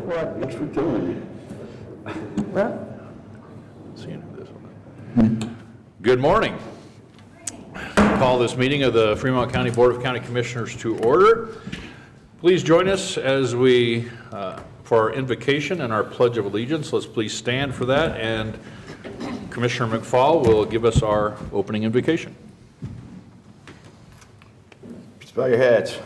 what? Thanks for telling me. Well, Good morning. Call this meeting of the Fremont County Board of County Commissioners to order. Please join us as we, for our invocation and our Pledge of Allegiance. Let's please stand for that, and Commissioner McFall will give us our opening invocation. Please bow your heads.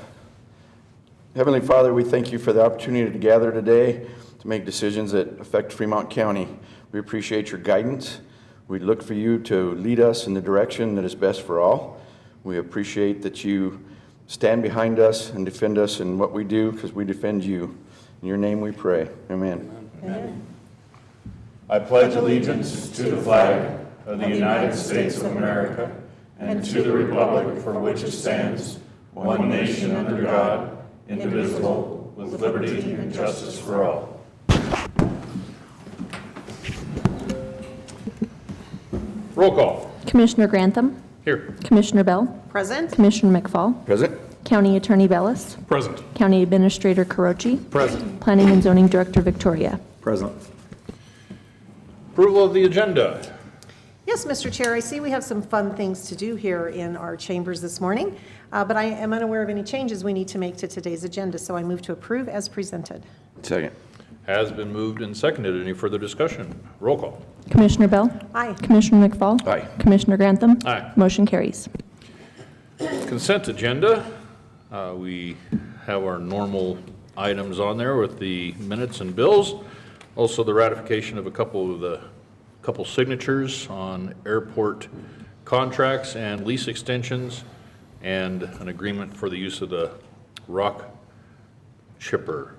Heavenly Father, we thank you for the opportunity to gather today to make decisions that affect Fremont County. We appreciate your guidance. We look for you to lead us in the direction that is best for all. We appreciate that you stand behind us and defend us in what we do, because we defend you. In your name we pray. Amen. Amen. I pledge allegiance to the flag of the United States of America and to the republic for which it stands, one nation under God, indivisible, with liberty and justice for all. Roll call. Commissioner Grantham. Here. Commissioner Bell. Present. Commissioner McFall. Present. County Attorney Bellis. Present. County Administrator Carochi. Present. Planning and Zoning Director Victoria. Present. Approval of the agenda. Yes, Mr. Chair, I see we have some fun things to do here in our chambers this morning, but I am unaware of any changes we need to make to today's agenda, so I move to approve as presented. Second. Has been moved and seconded. Any further discussion? Roll call. Commissioner Bell. Aye. Commissioner McFall. Aye. Commissioner Grantham. Aye. Motion carries. Consent agenda. We have our normal items on there with the minutes and bills. Also the ratification of a couple signatures on airport contracts and lease extensions, and an agreement for the use of the rock chipper.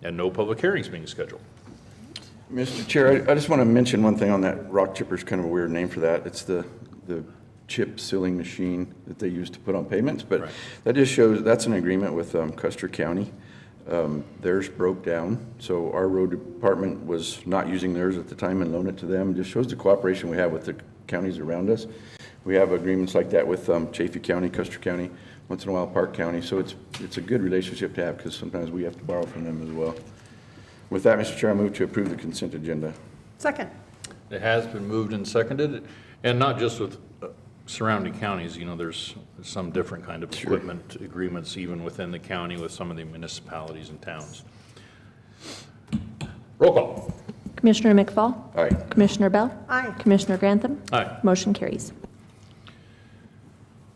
And no public hearings being scheduled. Mr. Chair, I just want to mention one thing on that. Rock chipper is kind of a weird name for that. It's the chip sealing machine that they use to put on pavements, but Right. That just shows that's an agreement with Custer County. Theirs broke down, so our road department was not using theirs at the time and loaned it to them. It just shows the cooperation we have with the counties around us. We have agreements like that with Chaffee County, Custer County, once in a while Park County, so it's a good relationship to have, because sometimes we have to borrow from them as well. With that, Mr. Chair, I move to approve the consent agenda. Second. It has been moved and seconded, and not just with surrounding counties. You know, there's some different kind of equipment agreements even within the county with some of the municipalities and towns. Roll call. Commissioner McFall. Aye. Commissioner Bell. Aye. Commissioner Grantham. Aye. Motion carries.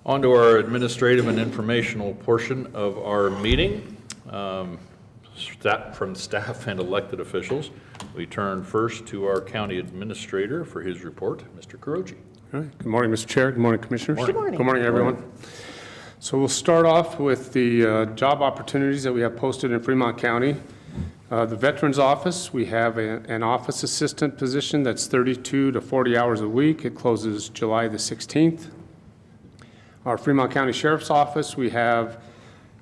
On to our administrative and informational portion of our meeting. From staff and elected officials, we turn first to our county administrator for his report, Mr. Carochi. All right. Good morning, Mr. Chair. Good morning, Commissioners. Good morning. Good morning, everyone. So we'll start off with the job opportunities that we have posted in Fremont County. The Veterans Office, we have an office assistant position that's 32 to 40 hours a week. It closes July the 16th. Our Fremont County Sheriff's Office, we have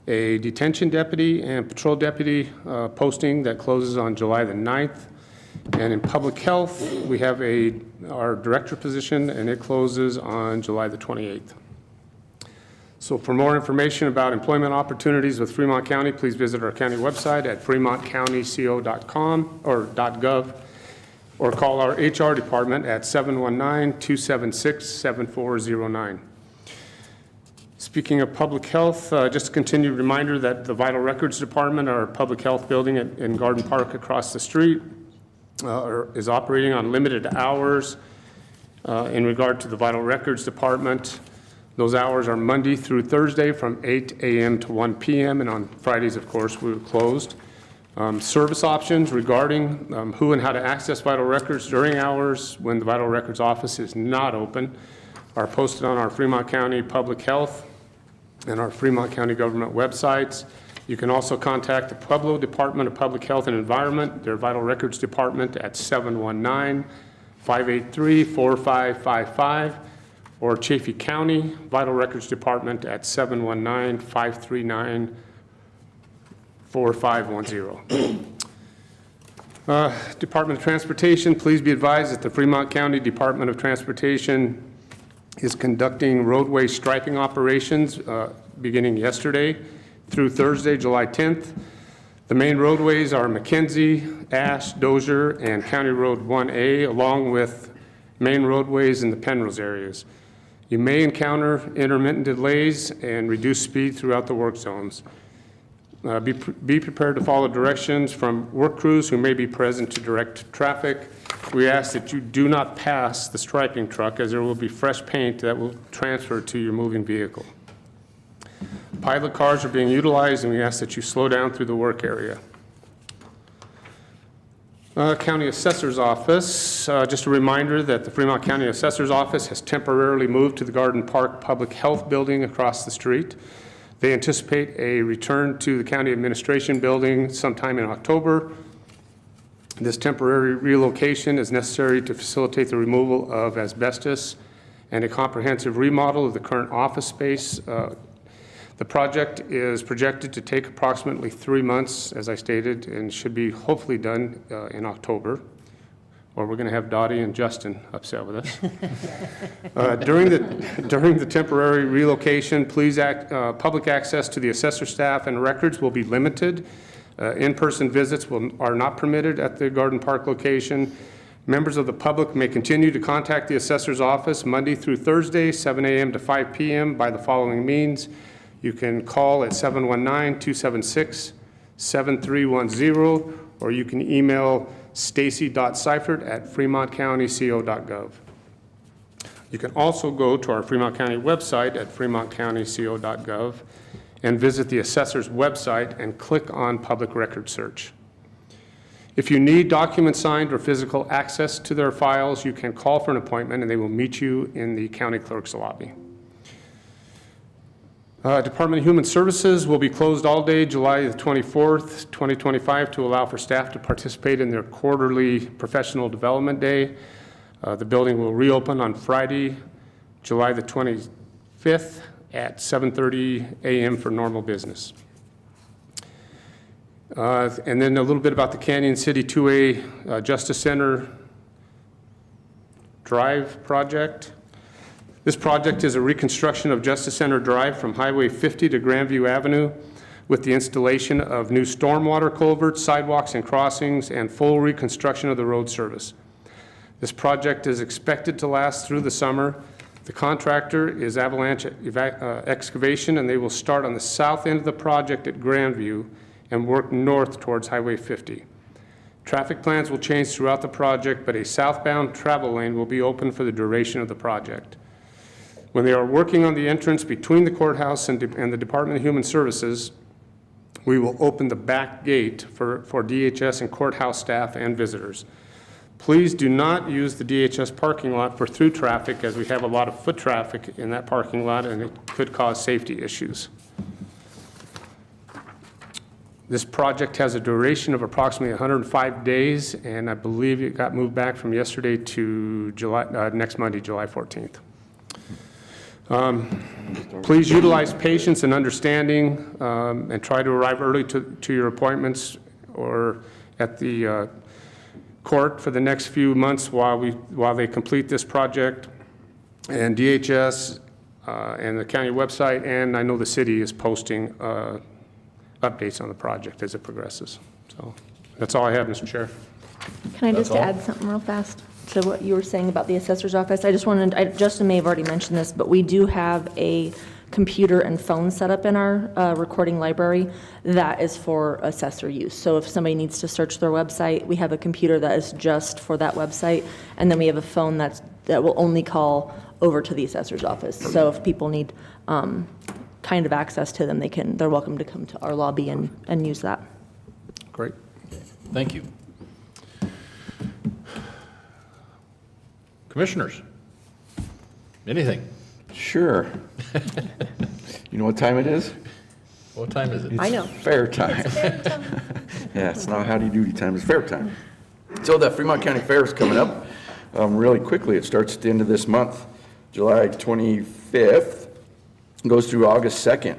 a detention deputy and patrol deputy posting that closes on July the 9th. And in public health, we have our director position, and it closes on July the 28th. So for more information about employment opportunities with Fremont County, please visit our county website at fremontcountyco.com or .gov, or call our HR department at 719-276-7409. Speaking of public health, just a continued reminder that the Vital Records Department, our public health building in Garden Park across the street, is operating on limited hours in regard to the Vital Records Department. Those hours are Monday through Thursday from 8 a.m. to 1 p.m. and on Fridays, of course, we're closed. Service options regarding who and how to access Vital Records during hours when the Vital Records office is not open are posted on our Fremont County Public Health and our Fremont County government websites. You can also contact the Pueblo Department of Public Health and Environment, their Vital Records Department, at 719-583-4555, or Chaffee County Vital Records Department at 719-539-4510. Department of Transportation, please be advised that the Fremont County Department of Transportation is conducting roadway striping operations beginning yesterday through Thursday, July 10th. The main roadways are McKenzie, Ash, Dozier, and County Road 1A, along with main roadways in the Penrose areas. You may encounter intermittent delays and reduced speed throughout the work zones. Be prepared to follow directions from work crews who may be present to direct traffic. We ask that you do not pass the striping truck, as there will be fresh paint that will transfer to your moving vehicle. Pilot cars are being utilized, and we ask that you slow down through the work area. County Assessor's Office, just a reminder that the Fremont County Assessor's Office has temporarily moved to the Garden Park Public Health Building across the street. They anticipate a return to the County Administration Building sometime in October. This temporary relocation is necessary to facilitate the removal of asbestos and a comprehensive remodel of the current office space. The project is projected to take approximately 3 months, as I stated, and should be hopefully done in October, or we're going to have Dottie and Justin upset with us. During the temporary relocation, public access to the assessor staff and records will be limited. In-person visits are not permitted at the Garden Park location. Members of the public may continue to contact the assessor's office Monday through Thursday, 7 a.m. to 5 p.m. by the following means. You can call at 719-276-7310, or you can email stacy.seifert@fremontcountyco.gov. You can also go to our Fremont County website at fremontcountyco.gov and visit the assessor's website and click on Public Record Search. If you need documents signed or physical access to their files, you can call for an appointment and they will meet you in the county clerk's lobby. Department of Human Services will be closed all day July the 24th, 2025, to allow for staff to participate in their quarterly professional development day. The building will reopen on Friday, July the 25th at 7:30 a.m. for normal business. And then a little bit about the Canyon City 2A Justice Center Drive project. This project is a reconstruction of Justice Center Drive from Highway 50 to Grandview Avenue with the installation of new stormwater culverts, sidewalks, and crossings, and full reconstruction of the road service. This project is expected to last through the summer. The contractor is Avalanche Excavation, and they will start on the south end of the project at Grandview and work north towards Highway 50. Traffic plans will change throughout the project, but a southbound travel lane will be open for the duration of the project. When they are working on the entrance between the courthouse and the Department of Human Services, we will open the back gate for DHS and courthouse staff and visitors. Please do not use the DHS parking lot for through traffic, as we have a lot of foot traffic in that parking lot and it could cause safety issues. This project has a duration of approximately 105 days, and I believe it got moved back from yesterday to next Monday, July 14th. Please utilize patience and understanding and try to arrive early to your appointments or at the court for the next few months while they complete this project. And DHS and the county website, and I know the city is posting updates on the project as it progresses. So that's all I have, Mr. Chair. Can I just That's all? add something real fast to what you were saying about the assessor's office? I just wanted, Justin may have already mentioned this, but we do have a computer and phone set up in our recording library that is for assessor use. So if somebody needs to search their website, we have a computer that is just for that website, and then we have a phone that will only call over to the assessor's office. So if people need kind of access to them, they're welcome to come to our lobby and use that. Great. Thank you. Commissioners, anything? Sure. You know what time it is? What time is it? I know. Fair time. Yeah, it's not howdy doody time, it's fair time. So the Fremont County Fair is coming up really quickly. It starts at the end of this month, July 25th, goes through August 2nd.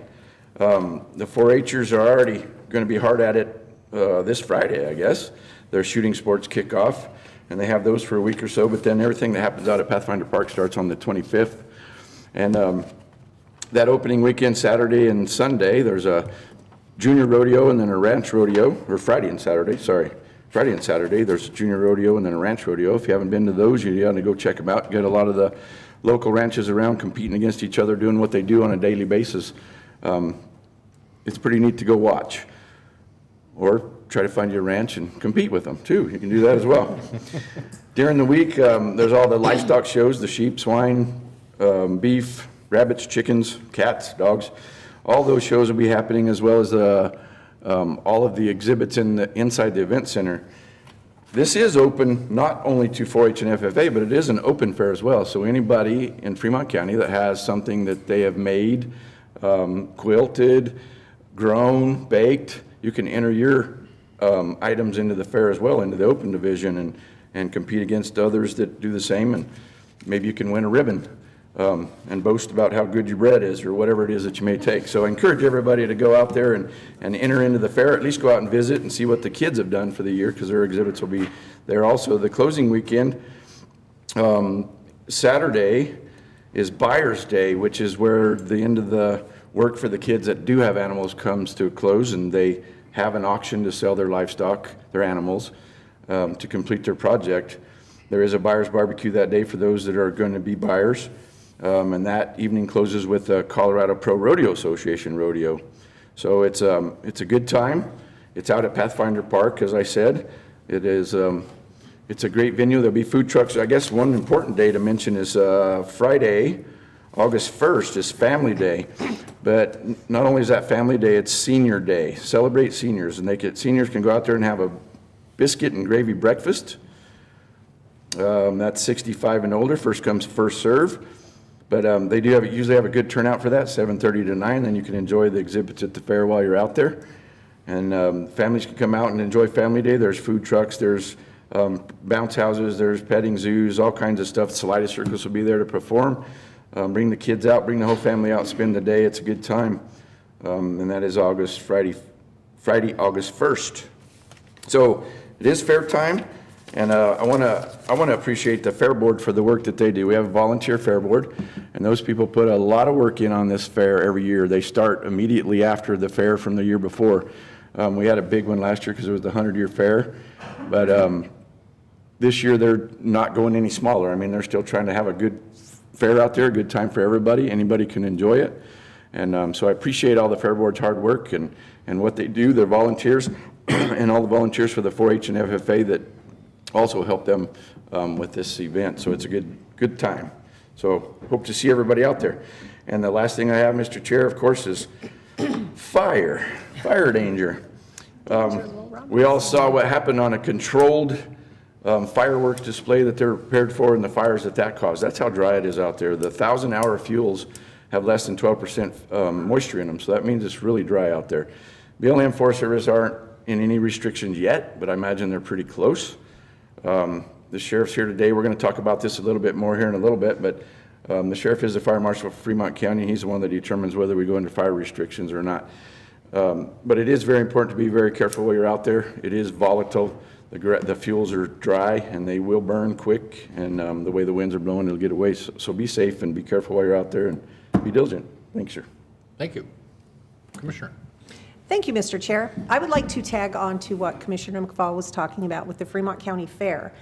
The 4-H'ers are already going to be hard at it this Friday, I guess. Their shooting sports kick off, and they have those for a week or so, but then everything that happens out at Pathfinder Park starts on the 25th. And that opening weekend, Saturday and Sunday, there's a junior rodeo and then a ranch rodeo, or Friday and Saturday, sorry. Friday and Saturday, there's a junior rodeo and then a ranch rodeo. If you haven't been to those, you got to go check them out. Get a lot of the local ranches around competing against each other, doing what they do on a daily basis. It's pretty neat to go watch. Or try to find your ranch and compete with them too. You can do that as well. During the week, there's all the livestock shows, the sheep, swine, beef, rabbits, chickens, cats, dogs. All those shows will be happening, as well as all of the exhibits inside the event center. This is open not only to 4-H and FFA, but it is an open fair as well. So anybody in Fremont County that has something that they have made, quilted, grown, baked, you can enter your items into the fair as well, into the open division, and compete against others that do the same, and maybe you can win a ribbon and boast about how good your bread is, or whatever it is that you may take. So I encourage everybody to go out there and enter into the fair, at least go out and visit and see what the kids have done for the year, because their exhibits will be there also. The closing weekend, Saturday is Buyer's Day, which is where the end of the work for the kids that do have animals comes to a close, and they have an auction to sell their livestock, their animals, to complete their project. There is a buyer's barbecue that day for those that are going to be buyers, and that evening closes with the Colorado Pro Rodeo Association rodeo. So it's a good time. It's out at Pathfinder Park, as I said. It is it's a great venue. There'll be food trucks. I guess one important day to mention is Friday, August 1st is Family Day. But not only is that Family Day, it's Senior Day. Celebrate seniors, and seniors can go out there and have a biscuit and gravy breakfast. That's 65 and older, first comes, first serve. But they usually have a good turnout for that, 7:30 to 9. Then you can enjoy the exhibits at the fair while you're out there. And families can come out and enjoy Family Day. There's food trucks, there's bounce houses, there's petting zoos, all kinds of stuff. Salida Circus will be there to perform. Bring the kids out, bring the whole family out, spend the day. It's a good time. And that is Friday, August 1st. So it is fair time. And I want to appreciate the Fair Board for the work that they do. We have a volunteer Fair Board, and those people put a lot of work in on this fair every year. They start immediately after the fair from the year before. We had a big one last year because it was the 100-year fair, but this year they're not going any smaller. I mean, they're still trying to have a good fair out there, a good time for everybody. Anybody can enjoy it. And so I appreciate all the Fair Board's hard work and what they do, their volunteers, and all the volunteers for the 4-H and FFA that also help them with this event. So it's a good time. So hope to see everybody out there. And the last thing I have, Mr. Chair, of course, is fire danger. We all saw what happened on a controlled fireworks display that they're prepared for, and the fires that caused. That's how dry it is out there. The 1,000-hour fuels have less than 12% moisture in them, so that means it's really dry out there. BLM Forest Service aren't in any restrictions yet, but I imagine they're pretty close. The sheriff's here today. We're going to talk about this a little bit more here in a little bit, but the sheriff is the fire marshal for Fremont County. He's the one that determines whether we go into fire restrictions or not. But it is very important to be very careful while you're out there. It is volatile. The fuels are dry and they will burn quick, and the way the winds are blowing, it'll get away. So be safe and be careful while you're out there, and be diligent. Thanks, sir. Thank you. Commissioner. Thank you, Mr. Chair. I would like to tag on to what Commissioner McFall was talking about with the Fremont County Fair.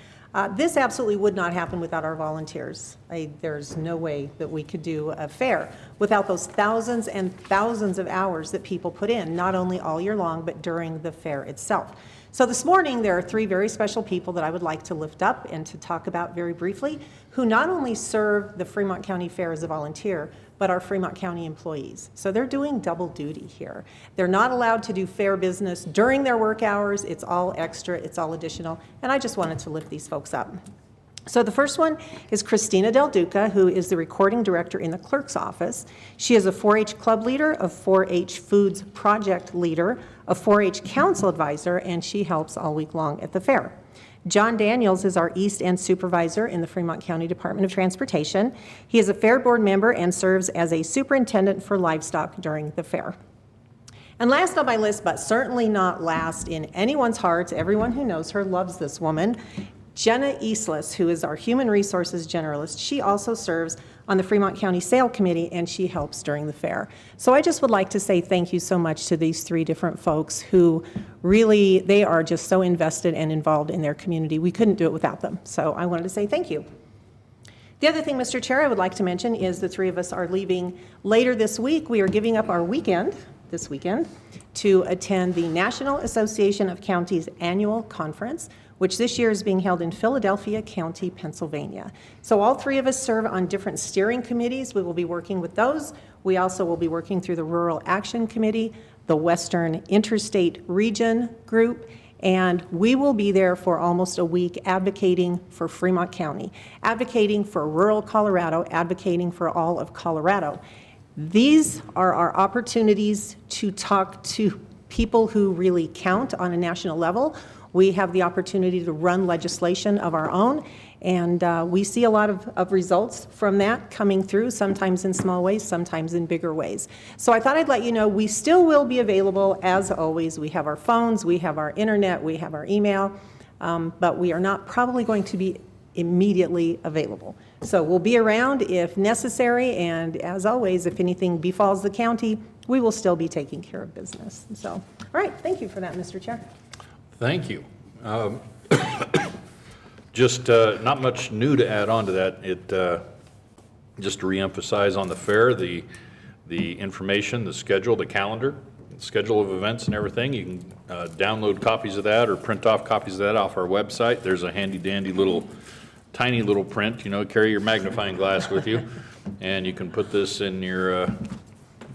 This absolutely would not happen without our volunteers. There's no way that we could do a fair without those thousands and thousands of hours that people put in, not only all year long, but during the fair itself. So this morning, there are three very special people that I would like to lift up and to talk about very briefly, who not only serve the Fremont County Fair as a volunteer, but are Fremont County employees. So they're doing double duty here. They're not allowed to do fair business during their work hours. It's all extra, it's all additional, and I just wanted to lift these folks up. So the first one is Christina Del Duca, who is the recording director in the clerk's office. She is a 4-H club leader, a 4-H foods project leader, a 4-H council advisor, and she helps all week long at the fair. John Daniels is our East End supervisor in the Fremont County Department of Transportation. He is a fair board member and serves as a superintendent for livestock during the fair. And last on my list, but certainly not last in anyone's hearts, everyone who knows her loves this woman, Jenna Eastless, who is our Human Resources Generalist, she also serves on the Fremont County Sale Committee, and she helps during the fair. So I just would like to say thank you so much to these 3 different folks who really, they are just so invested and involved in their community. We couldn't do it without them. So I wanted to say thank you. The other thing, Mr. Chair, I would like to mention is the 3 of us are leaving later this week. We are giving up our weekend, this weekend, to attend the National Association of Counties Annual Conference, which this year is being held in Philadelphia County, Pennsylvania. So all 3 of us serve on different steering committees. We will be working with those. We also will be working through the Rural Action Committee, the Western Interstate Region Group, and we will be there for almost a week advocating for Fremont County, advocating for rural Colorado, advocating for all of Colorado. These are our opportunities to talk to people who really count on a national level. We have the opportunity to run legislation of our own, and we see a lot of results from that coming through, sometimes in small ways, sometimes in bigger ways. So I thought I'd let you know we still will be available as always. We have our phones, we have our internet, we have our email, but we are not probably going to be immediately available. So we'll be around if necessary, and as always, if anything befalls the county, we will still be taking care of business. So, all right, thank you for that, Mr. Chair. Thank you. Just not much new to add on to that. Just to reemphasize on the fair, the information, the schedule, the calendar, the schedule of events and everything. You can download copies of that or print off copies of that off our website. There's a handy dandy little, tiny little print, carry your magnifying glass with you, and you can put this in your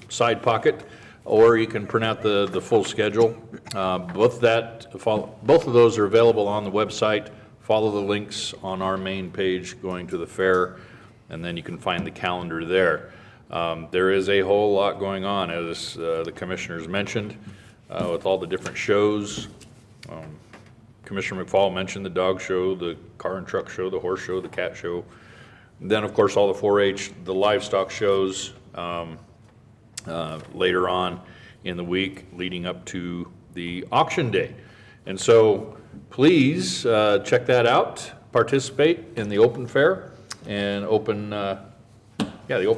side pocket, or you can print out the full schedule. Both of those are available on the website. Follow the links on our main page going to the fair, and then you can find the calendar there. There is a whole lot going on, as the commissioners mentioned, with all the different shows. Commissioner McFall mentioned the dog show, the car and truck show, the horse show, the cat show. And then, of course, all the 4-H, the livestock shows, later on in the week leading up to the auction day. And so please check that out, participate in the open fair and the open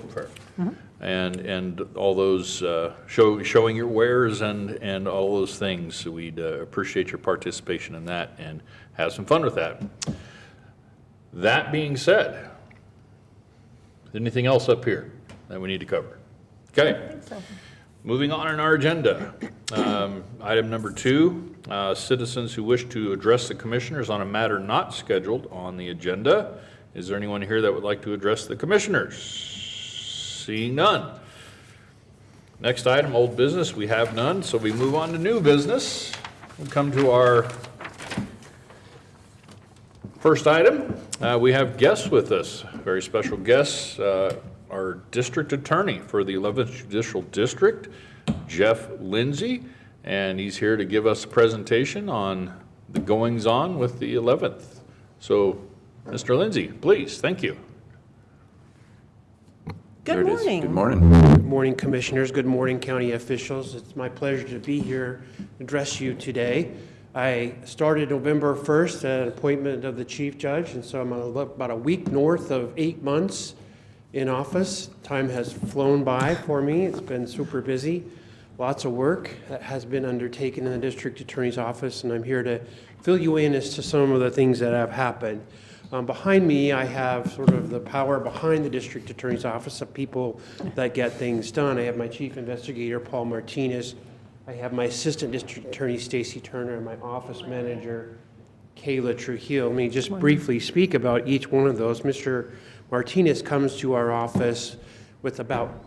fair. Mm-hmm. And all those showing your wares and all those things. So we'd appreciate your participation in that and have some fun with that. That being said, anything else up here that we need to cover? Okay. I think so. Moving on in our agenda. Item number 2, citizens who wish to address the commissioners on a matter not scheduled on the agenda. Is there anyone here that would like to address the commissioners? Seeing none. Next item, old business. We have none, so we move on to new business. We'll come to our first item. We have guests with us, very special guests. Our district attorney for the 11th Judicial District, Jeff Lindsay, and he's here to give us a presentation on the goings-on with the 11th. So, Mr. Lindsay, please, thank you. Good morning. Good morning. Good morning, Commissioners. Good morning, County officials. It's my pleasure to be here to address you today. I started November 1st at an appointment of the Chief Judge, and so I'm about a week north of 8 months in office. Time has flown by for me. It's been super busy. Lots of work that has been undertaken in the District Attorney's Office, and I'm here to fill you in as to some of the things that have happened. Behind me, I have sort of the power behind the District Attorney's Office of people that get things done. I have my Chief Investigator, Paul Martinez. I have my Assistant District Attorney, Stacy Turner, and my Office Manager, Kayla Trujillo. Let me just briefly speak about each one of those. Mr. Martinez comes to our office with about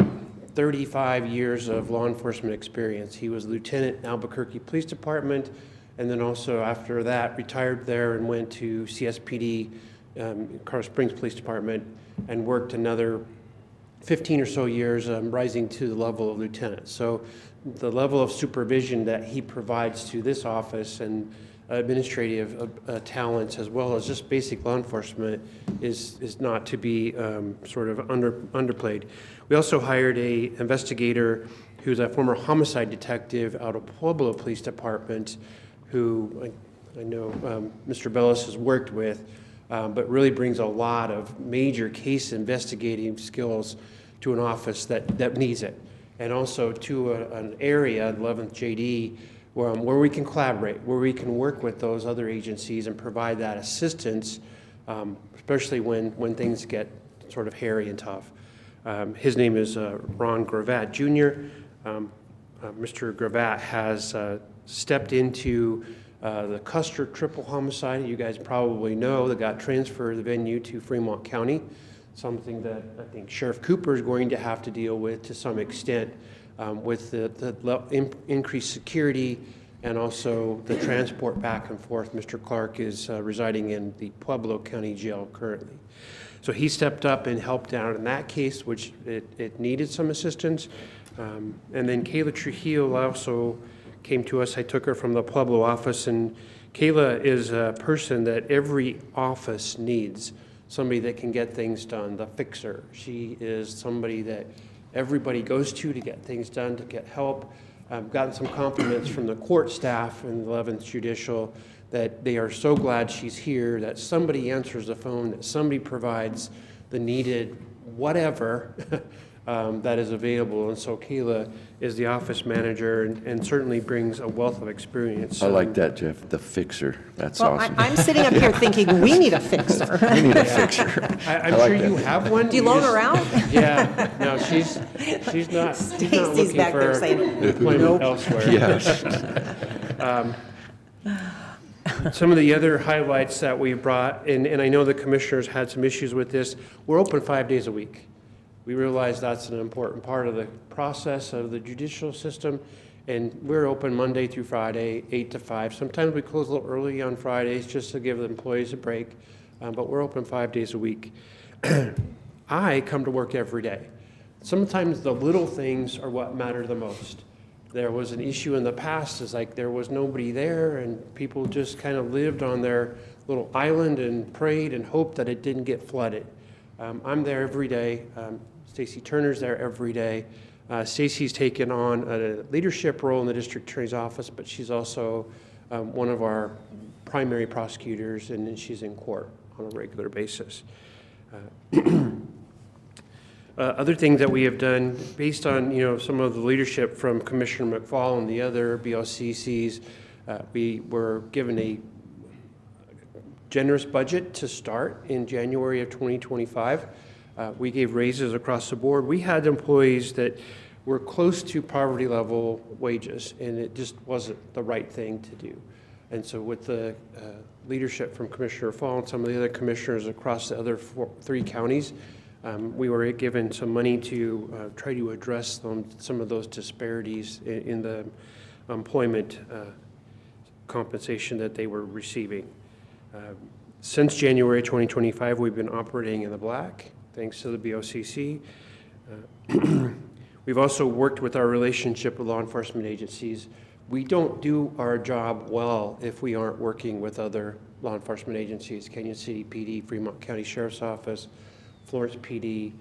35 years of law enforcement experience. He was lieutenant in Albuquerque Police Department, and then also after that retired there and went to CSPD, Colorado Springs Police Department, and worked another 15 or so years, rising to the level of lieutenant. So the level of supervision that he provides to this office and administrative talents, as well as just basic law enforcement, is not to be sort of underplayed. We also hired a investigator who's a former homicide detective out of Pueblo Police Department, who I know Mr. Bellis has worked with, but really brings a lot of major case investigating skills to an office that needs it, and also to an area, 11th JD, where we can collaborate, where we can work with those other agencies and provide that assistance, especially when things get sort of hairy and tough. His name is Ron Gravatt Jr. Mr. Gravatt has stepped into the Custer triple homicide. You guys probably know that got transferred the venue to Fremont County, something that I think Sheriff Cooper is going to have to deal with to some extent with the increased security and also the transport back and forth. Mr. Clark is residing in the Pueblo County Jail currently. So he stepped up and helped out in that case, which it needed some assistance. And then Kayla Trujillo also came to us. I took her from the Pueblo office, and Kayla is a person that every office needs, somebody that can get things done, the fixer. She is somebody that everybody goes to get things done, to get help. I've gotten some compliments from the court staff in the 11th Judicial that they are so glad she's here, that somebody answers the phone, that somebody provides the needed whatever that is available. And so Kayla is the office manager and certainly brings a wealth of experience. I like that, Jeff, the fixer. That's Well, awesome. I'm sitting up here thinking, we need a fixer. We need a fixer. I'm like sure that. you have one. Do you loan just- her out? Yeah, no, she's not Stacy's looking back there for saying, employment elsewhere. Yes. Some of the other highlights that we brought, and I know the commissioners had some issues with this, we're open 5 days a week. We realize that's an important part of the process of the judicial system, and we're open Monday through Friday, 8 to 5. Sometimes we close a little early on Fridays just to give the employees a break, but we're open 5 days a week. I come to work every day. Sometimes the little things are what matter the most. There was an issue in the past, is like there was nobody there and people just kind of lived on their little island and prayed and hoped that it didn't get flooded. I'm there every day. Stacy Turner's there every day. Stacy's taken on a leadership role in the district attorney's office, but she's also one of our primary prosecutors, and she's in court on a regular basis. Other things that we have done, based on some of the leadership from Commissioner McFall and the other BOCCs, we were given a generous budget to start in January of 2025. We gave raises across the board. We had employees that were close to poverty level wages, and it just wasn't the right thing to do. And so with the leadership from Commissioner Fall and some of the other commissioners across the other 3 counties, we were given some money to try to address some of those disparities in the employment compensation that they were receiving. Since January 2025, we've been operating in the black, thanks to the BOCC. We've also worked with our relationship with law enforcement agencies. We don't do our job well if we aren't working with other law enforcement agencies, Canyon City PD, Fremont County Sheriff's Office, Florence PD,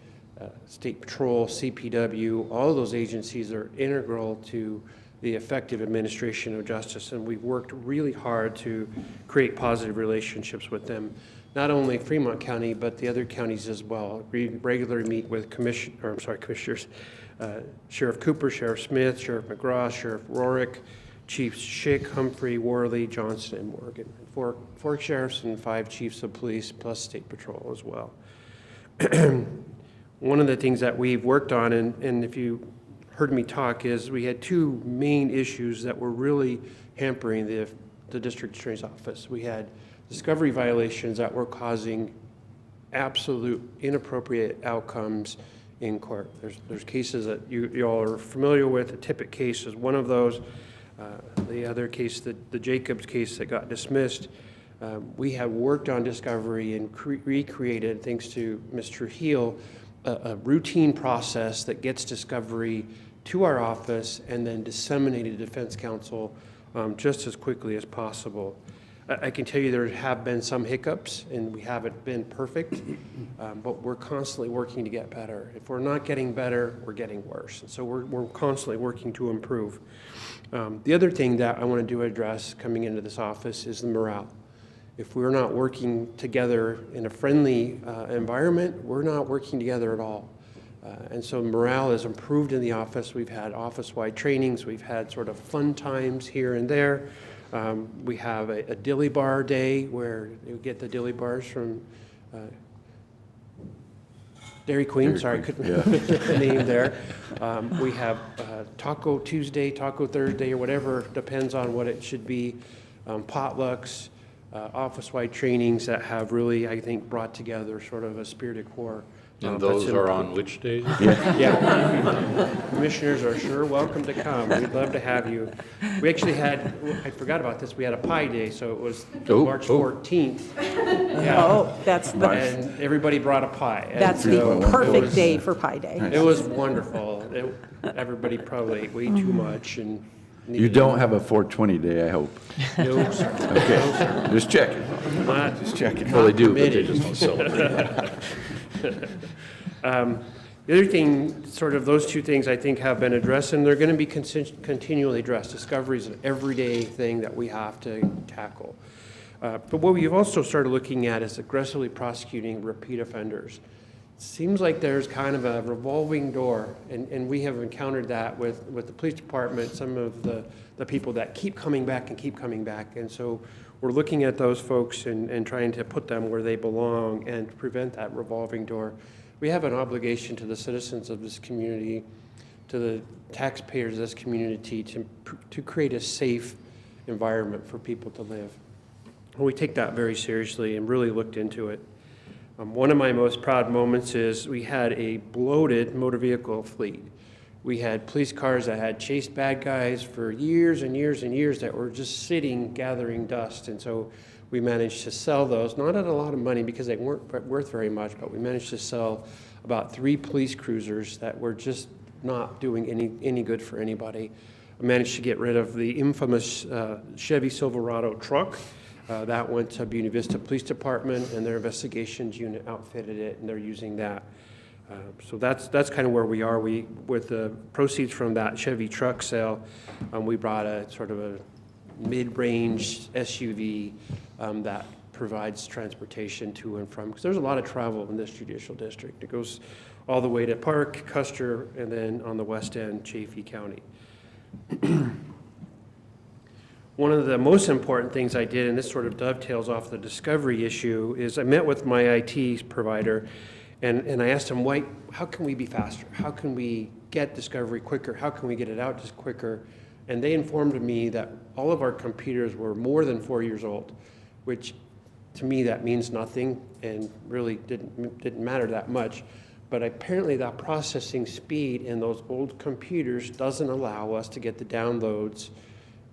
State Patrol, CPW. All of those agencies are integral to the effective administration of justice, and we've worked really hard to create positive relationships with them. Not only Fremont County, but the other counties as well. We regularly meet with commissioners, Sheriff Cooper, Sheriff Smith, Sheriff McGraw, Sheriff Rorick, Chiefs Schick, Humphrey, Worley, Johnson, and Morgan. 4 sheriffs and 5 chiefs of police, plus State Patrol as well. One of the things that we've worked on, and if you heard me talk, is we had 2 main issues that were really hampering the district attorney's office. We had discovery violations that were causing absolute inappropriate outcomes in court. There's cases that you all are familiar with. The Tippett case is one of those. The other case, the Jacobs case that got dismissed. We have worked on discovery and recreated, thanks to Ms. Trujillo, a routine process that gets discovery to our office and then disseminated to defense counsel just as quickly as possible. I can tell you there have been some hiccups, and we haven't been perfect, but we're constantly working to get better. If we're not getting better, we're getting worse. And so we're constantly working to improve. The other thing that I want to address coming into this office is the morale. If we're not working together in a friendly environment, we're not working together at all. And so morale has improved in the office. We've had office-wide trainings. We've had sort of fun times here and there. We have a dilly bar day where you get the dilly bars from Dairy Queen. Sorry, couldn't put the name there. We have Taco Tuesday, Taco Thursday, or whatever, depends on what it should be. Potlucks, office-wide trainings that have really, I think, brought together sort of a spirit of core. And those are on which days? Yeah. Commissioners are sure welcome to come. We'd love to have you. We actually had, I forgot about this, we had a pie day, so it was March 14th. Yeah. Oh, that's the, And everybody brought a pie. And that's the so it perfect was- day for Pie Day. It was wonderful. Everybody probably ate way too much and. You don't have a 420 day, I hope. No, sir. Okay, just checking. Not, Just checking. Well, they do, but they permitted. just don't celebrate. The other thing, sort of those two things I think have been addressed, and they're going to be continually addressed. Discovery is an everyday thing that we have to tackle. But what we've also started looking at is aggressively prosecuting repeat offenders. Seems like there's kind of a revolving door, and we have encountered that with the police department, some of the people that keep coming back, and so we're looking at those folks and trying to put them where they belong and prevent that revolving door. We have an obligation to the citizens of this community, to the taxpayers of this community, to create a safe environment for people to live. And we take that very seriously and really looked into it. One of my most proud moments is we had a bloated motor vehicle fleet. We had police cars that had chased bad guys for years and years and years that were just sitting, gathering dust. And so we managed to sell those, not at a lot of money because they weren't worth very much, but we managed to sell about 3 police cruisers that were just not doing any good for anybody. I managed to get rid of the infamous Chevy Silverado truck. That went to Buena Vista Police Department, and their investigations unit outfitted it, and they're using that. So that's kind of where we are. With the proceeds from that Chevy truck sale, we brought a sort of a mid-range SUV that provides transportation to and from, because there's a lot of travel in this judicial district. It goes all the way to Park, Custer, and then on the west end, Chaffee County. One of the most important things I did, and this sort of dovetails off the discovery issue, is I met with my IT provider, and I asked him, how can we be faster? How can we get discovery quicker? How can we get it out just quicker? And they informed me that all of our computers were more than 4 years old, which to me that means nothing and really didn't matter that much. But apparently that processing speed in those old computers doesn't allow us to get the downloads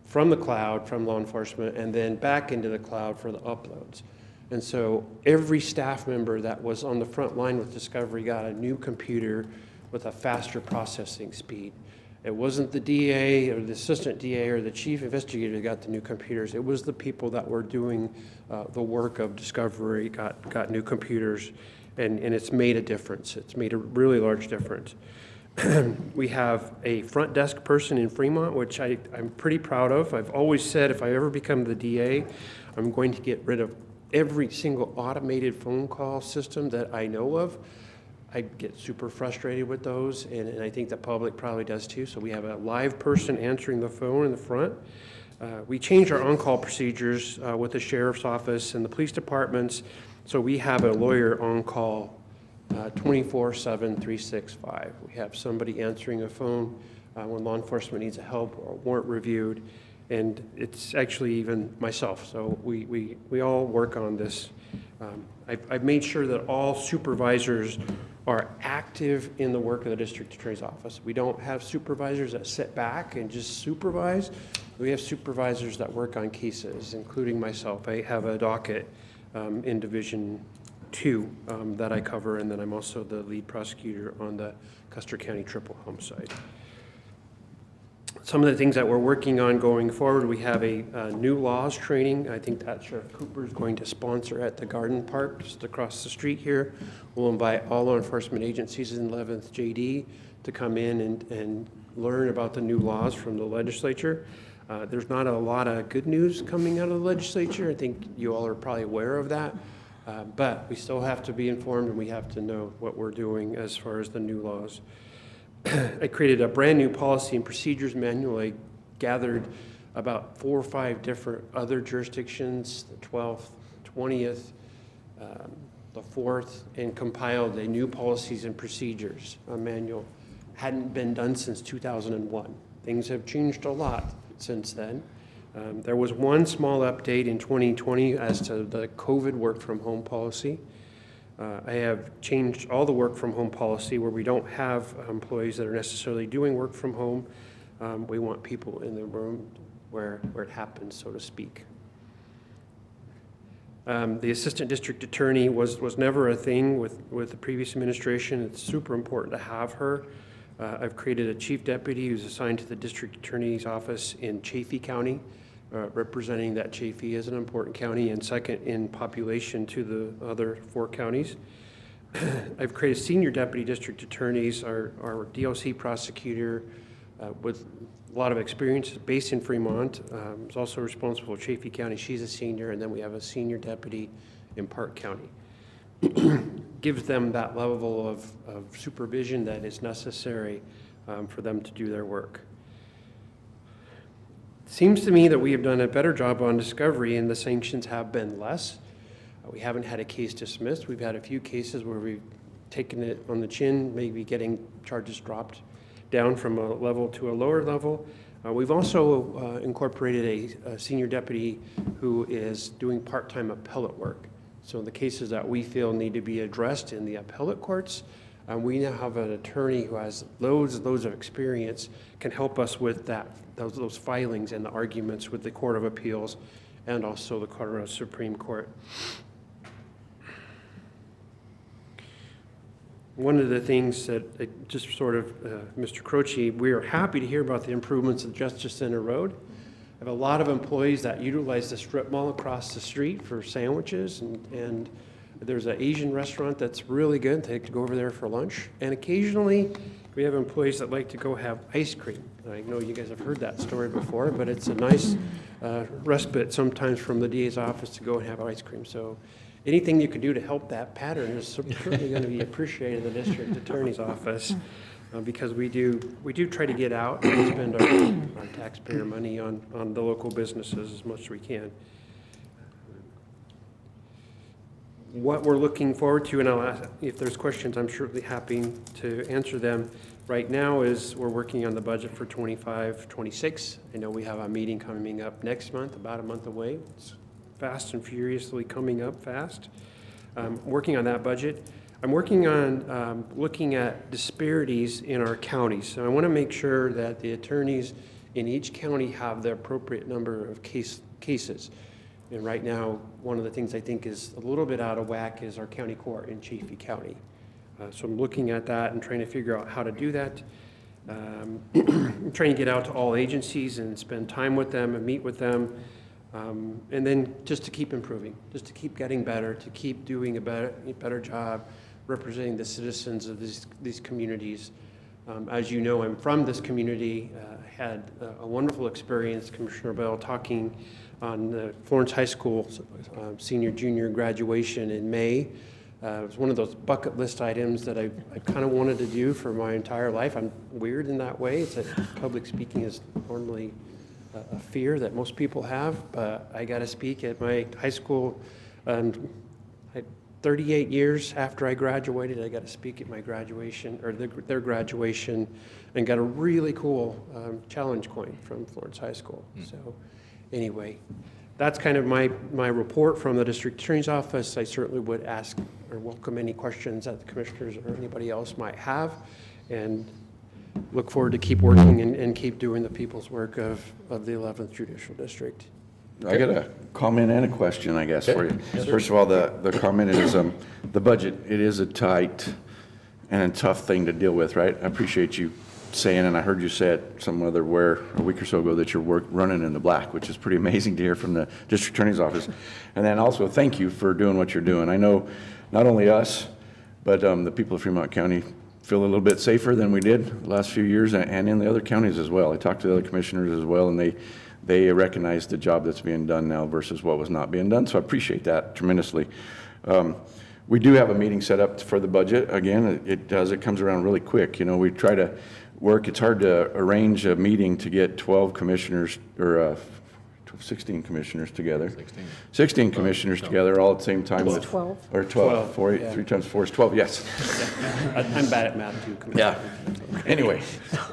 from the cloud, from law enforcement, and then back into the cloud for the uploads. And so every staff member that was on the front line with Discovery got a new computer with a faster processing speed. It wasn't the DA or the assistant DA or the chief investigator that got the new computers. It was the people that were doing the work of Discovery got new computers, and it's made a difference. It's made a really large difference. We have a front desk person in Fremont, which I'm pretty proud of. I've always said if I ever become the DA, I'm going to get rid of every single automated phone call system that I know of. I get super frustrated with those, and I think the public probably does too. So we have a live person answering the phone in the front. We changed our on-call procedures with the sheriff's office and the police departments. So we have a lawyer on call 24/7, 365. We have somebody answering a phone when law enforcement needs help or a warrant reviewed, and it's actually even myself. So we all work on this. I've made sure that all supervisors are active in the work of the district attorney's office. We don't have supervisors that sit back and just supervise. We have supervisors that work on cases, including myself. I have a docket in Division 2 that I cover, and then I'm also the lead prosecutor on the Custer County triple homicide. Some of the things that we're working on going forward, we have a new laws training. I think that Sheriff Cooper is going to sponsor at the Garden Park, just across the street here. We'll invite all law enforcement agencies in 11th JD to come in and learn about the new laws from the legislature. There's not a lot of good news coming out of the legislature. I think you all are probably aware of that. But we still have to be informed, and we have to know what we're doing as far as the new laws. I created a brand new policy and procedures manual. I gathered about 4 or 5 different other jurisdictions, the 12th, 20th, the 4th, and compiled a new policies and procedures manual. Hadn't been done since 2001. Things have changed a lot since then. There was one small update in 2020 as to the COVID work from home policy. I have changed all the work from home policy where we don't have employees that are necessarily doing work from home. We want people in the room where it happens, so to speak. The assistant district attorney was never a thing with the previous administration. It's super important to have her. I've created a chief deputy who's assigned to the district attorney's office in Chaffee County, representing that Chaffee is an important county and second in population to the other 4 counties. I've created senior deputy district attorneys, our DOC prosecutor with a lot of experience based in Fremont, is also responsible for Chaffee County. She's a senior, and then we have a senior deputy in Park County. Gives them that level of supervision that is necessary for them to do their work. Seems to me that we have done a better job on discovery and the sanctions have been less. We haven't had a case dismissed. We've had a few cases where we've taken it on the chin, maybe getting charges dropped down from a level to a lower level. We've also incorporated a senior deputy who is doing part-time appellate work. So the cases that we feel need to be addressed in the appellate courts, we now have an attorney who has loads of experience, can help us with those filings and the arguments with the Court of Appeals and also the Colorado Supreme Court. One of the things that just sort of, Mr. Croce, we are happy to hear about the improvements of Justice Center Road. I have a lot of employees that utilize the strip mall across the street for sandwiches, and there's an Asian restaurant that's really good. They could go over there for lunch. And occasionally, we have employees that like to go have ice cream. I know you guys have heard that story before, but it's a nice respite sometimes from the DA's office to go and have ice cream. So anything you can do to help that pattern is certainly going to be appreciated in the district attorney's office. Because we do try to get out and spend our taxpayer money on the local businesses as much as we can. What we're looking forward to, and I'll ask, if there's questions, I'm surely happy to answer them. Right now is we're working on the budget for 25-26. I know we have a meeting coming up next month, about a month away. It's fast and furiously coming up fast. Working on that budget. I'm working on looking at disparities in our counties. So I want to make sure that the attorneys in each county have the appropriate number of cases. And right now, one of the things I think is a little bit out of whack is our county court in Chaffee County. So I'm looking at that and trying to figure out how to do that. I'm trying to get out to all agencies and spend time with them and meet with them. And then just to keep improving, just to keep getting better, to keep doing a better job representing the citizens of these communities. As you know, I'm from this community. Had a wonderful experience, Commissioner Bell, talking on the Florence High School senior-junior graduation in May. It was one of those bucket list items that I kind of wanted to do for my entire life. I'm weird in that way. It's that public speaking is normally a fear that most people have, but I got to speak at my high school. 38 years after I graduated, I got to speak at my graduation, or their graduation, and got a really cool challenge coin from Florence High School. So anyway, that's kind of my report from the district attorney's office. I certainly would ask or welcome any questions that the commissioners or anybody else might have, and look forward to keep working and keep doing the people's work of the 11th Judicial District. I got a comment and a question, I guess, for you. First of all, the comment is the budget. It is a tight and a tough thing to deal with, right? I appreciate you saying, and I heard you say it somewhere a week or so ago, that you're running in the black, which is pretty amazing to hear from the district attorney's office. And then also, thank you for doing what you're doing. I know not only us, but the people of Fremont County feel a little bit safer than we did the last few years, and in the other counties as well. I talked to the other commissioners as well, and they recognize the job that's being done now versus what was not being done, so I appreciate that tremendously. We do have a meeting set up for the budget. Again, it comes around really quick. You know, we try to work, it's hard to arrange a meeting to get 12 commissioners, or 16 commissioners together. 16 commissioners together all at the same time. It's with 12. Or 12. 12, yeah. 3 times 4 is 12, yes. I'm bad at math too, Commissioner. Yeah. Anyway,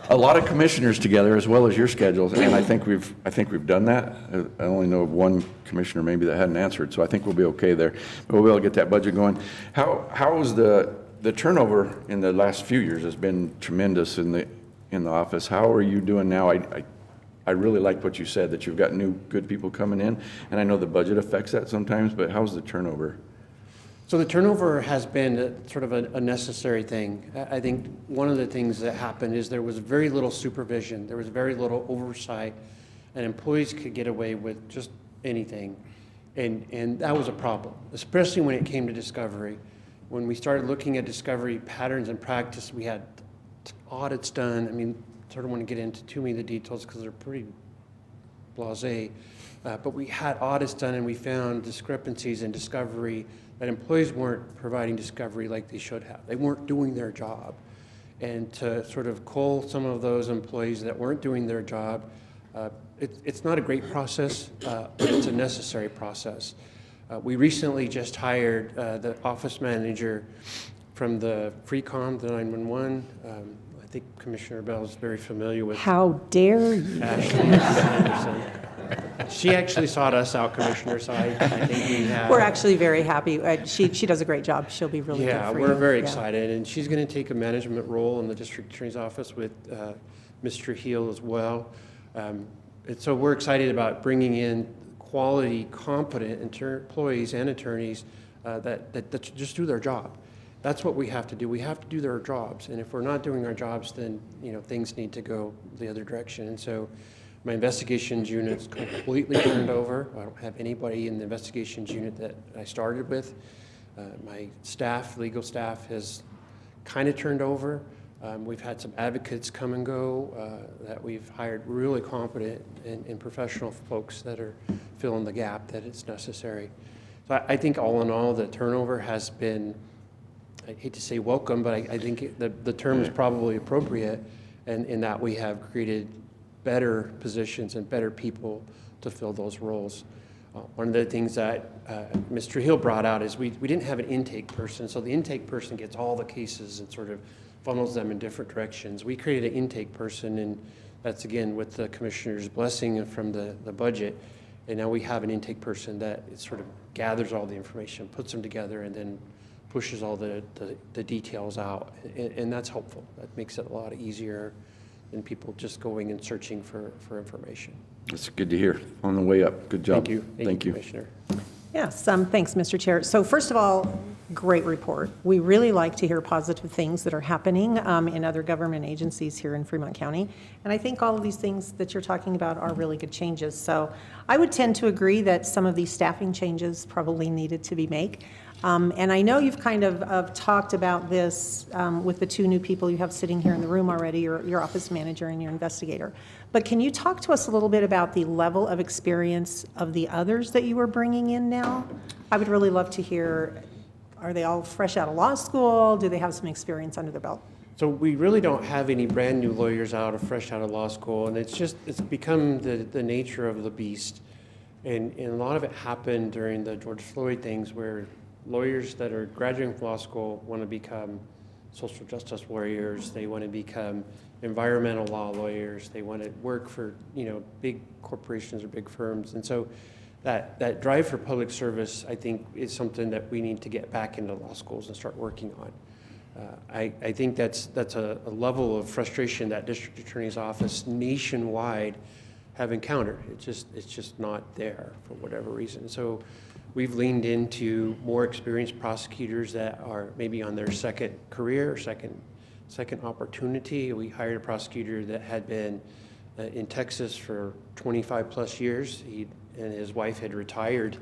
a lot of commissioners together as well as your schedules, and I think we've done that. I only know of one commissioner maybe that hadn't answered, so I think we'll be okay there. But we'll be able to get that budget going. How is the turnover in the last few years has been tremendous in the office. How are you doing now? I really like what you said, that you've got new good people coming in, and I know the budget affects that sometimes, but how's the turnover? So the turnover has been sort of a necessary thing. I think one of the things that happened is there was very little supervision, there was very little oversight, and employees could get away with just anything. And that was a problem, especially when it came to discovery. When we started looking at discovery patterns and practice, we had audits done. I mean, sort of want to get into too many of the details because they're pretty blasé. But we had audits done and we found discrepancies in discovery, that employees weren't providing discovery like they should have. They weren't doing their job. And to sort of cull some of those employees that weren't doing their job, it's not a great process, but it's a necessary process. We recently just hired the office manager from the FreeCom, the 911. I think Commissioner Bell is very familiar with. How dare you? Ashley Anderson. She actually sought us out, Commissioner, so I think we have. We're actually very happy. She does a great job. She'll be really good Yeah, for you. we're very Yeah. excited, and she's going to take a management role in the district attorney's office with Mr. Heel as well. And so we're excited about bringing in quality, competent employees and attorneys that just do their job. That's what we have to do. We have to do their jobs, and if we're not doing our jobs, then things need to go the other direction. And so my investigations unit's completely turned over. I don't have anybody in the investigations unit that I started with. My staff, legal staff, has kind of turned over. We've had some advocates come and go that we've hired, really competent and professional folks that are filling the gap that is necessary. So I think all in all, the turnover has been, I hate to say welcome, but I think the term is probably appropriate, and in that we have created better positions and better people to fill those roles. One of the things that Mr. Hill brought out is we didn't have an intake person, so the intake person gets all the cases and sort of funnels them in different directions. We created an intake person, and that's again with the commissioner's blessing and from the budget, and now we have an intake person that sort of gathers all the information, puts them together, and then pushes all the details out, and that's helpful. That makes it a lot easier than people just going and searching for information. That's good to hear. On the way up. Good job. Thank you. Thank you. Commissioner. Yes, thanks, Mr. Chair. So first of all, great report. We really like to hear positive things that are happening in other government agencies here in Fremont County. And I think all of these things that you're talking about are really good changes. So I would tend to agree that some of these staffing changes probably needed to be made. And I know you've kind of talked about this with the two new people you have sitting here in the room already, your office manager and your investigator. But can you talk to us a little bit about the level of experience of the others that you are bringing in now? I would really love to hear, are they all fresh out of law school? Do they have some experience under their belt? So we really don't have any brand new lawyers fresh out of law school, and it's become the nature of the beast. And a lot of it happened during the George Floyd things, where lawyers that are graduating from law school want to become social justice warriors. They want to become environmental law lawyers. They want to work for big corporations or big firms. And so that drive for public service, I think, is something that we need to get back into law schools and start working on. I think that's a level of frustration that district attorney's office nationwide have encountered. It's just not there for whatever reason. So we've leaned into more experienced prosecutors that are maybe on their second career or second second opportunity. We hired a prosecutor that had been in Texas for 25-plus years. He and his wife had retired,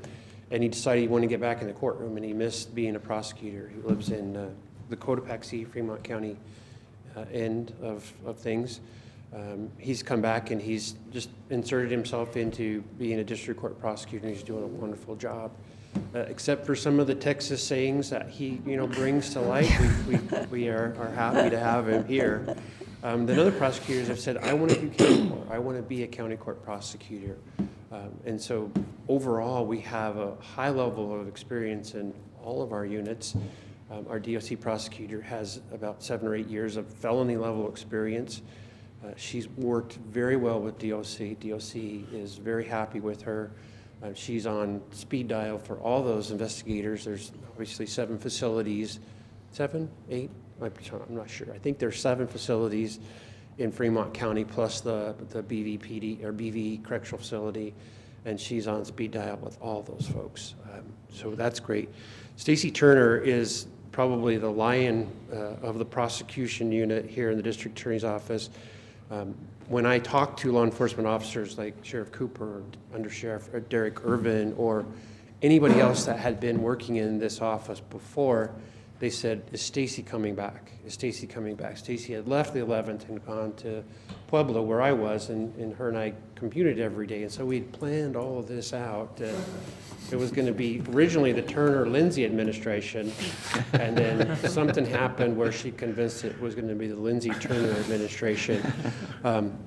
and he decided he wanted to get back in the courtroom, and he missed being a prosecutor. He lives in the Cotopaxi, Fremont County end of things. He's come back and he's just inserted himself into being a district court prosecutor, and he's doing a wonderful job. Except for some of the Texas sayings that he, brings to light, we are happy to have him here. Then other prosecutors have said, I want to do county court. I want to be a county court prosecutor. And so overall, we have a high level of experience in all of our units. Our DOC prosecutor has about 7 or 8 years of felony level experience. She's worked very well with DOC. DOC is very happy with her. She's on speed dial for all those investigators. There's obviously 7 facilities, 7, 8, I'm not sure. I think there's 7 facilities in Fremont County plus the BVPD or BV correctional facility, and she's on speed dial with all those folks. So that's great. Stacy Turner is probably the lion of the prosecution unit here in the district attorney's office. When I talk to law enforcement officers like Sheriff Cooper, or Under Sheriff Derek Irvin, or anybody else that had been working in this office before, they said, is Stacy coming back? Is Stacy coming back? Stacy had left the 11th and gone to Pueblo, where I was, and her and I commuted every day. And so we'd planned all of this out. It was going to be originally the Turner-Lindsay administration, and then something happened where she convinced it was going to be the Lindsay-Turner administration.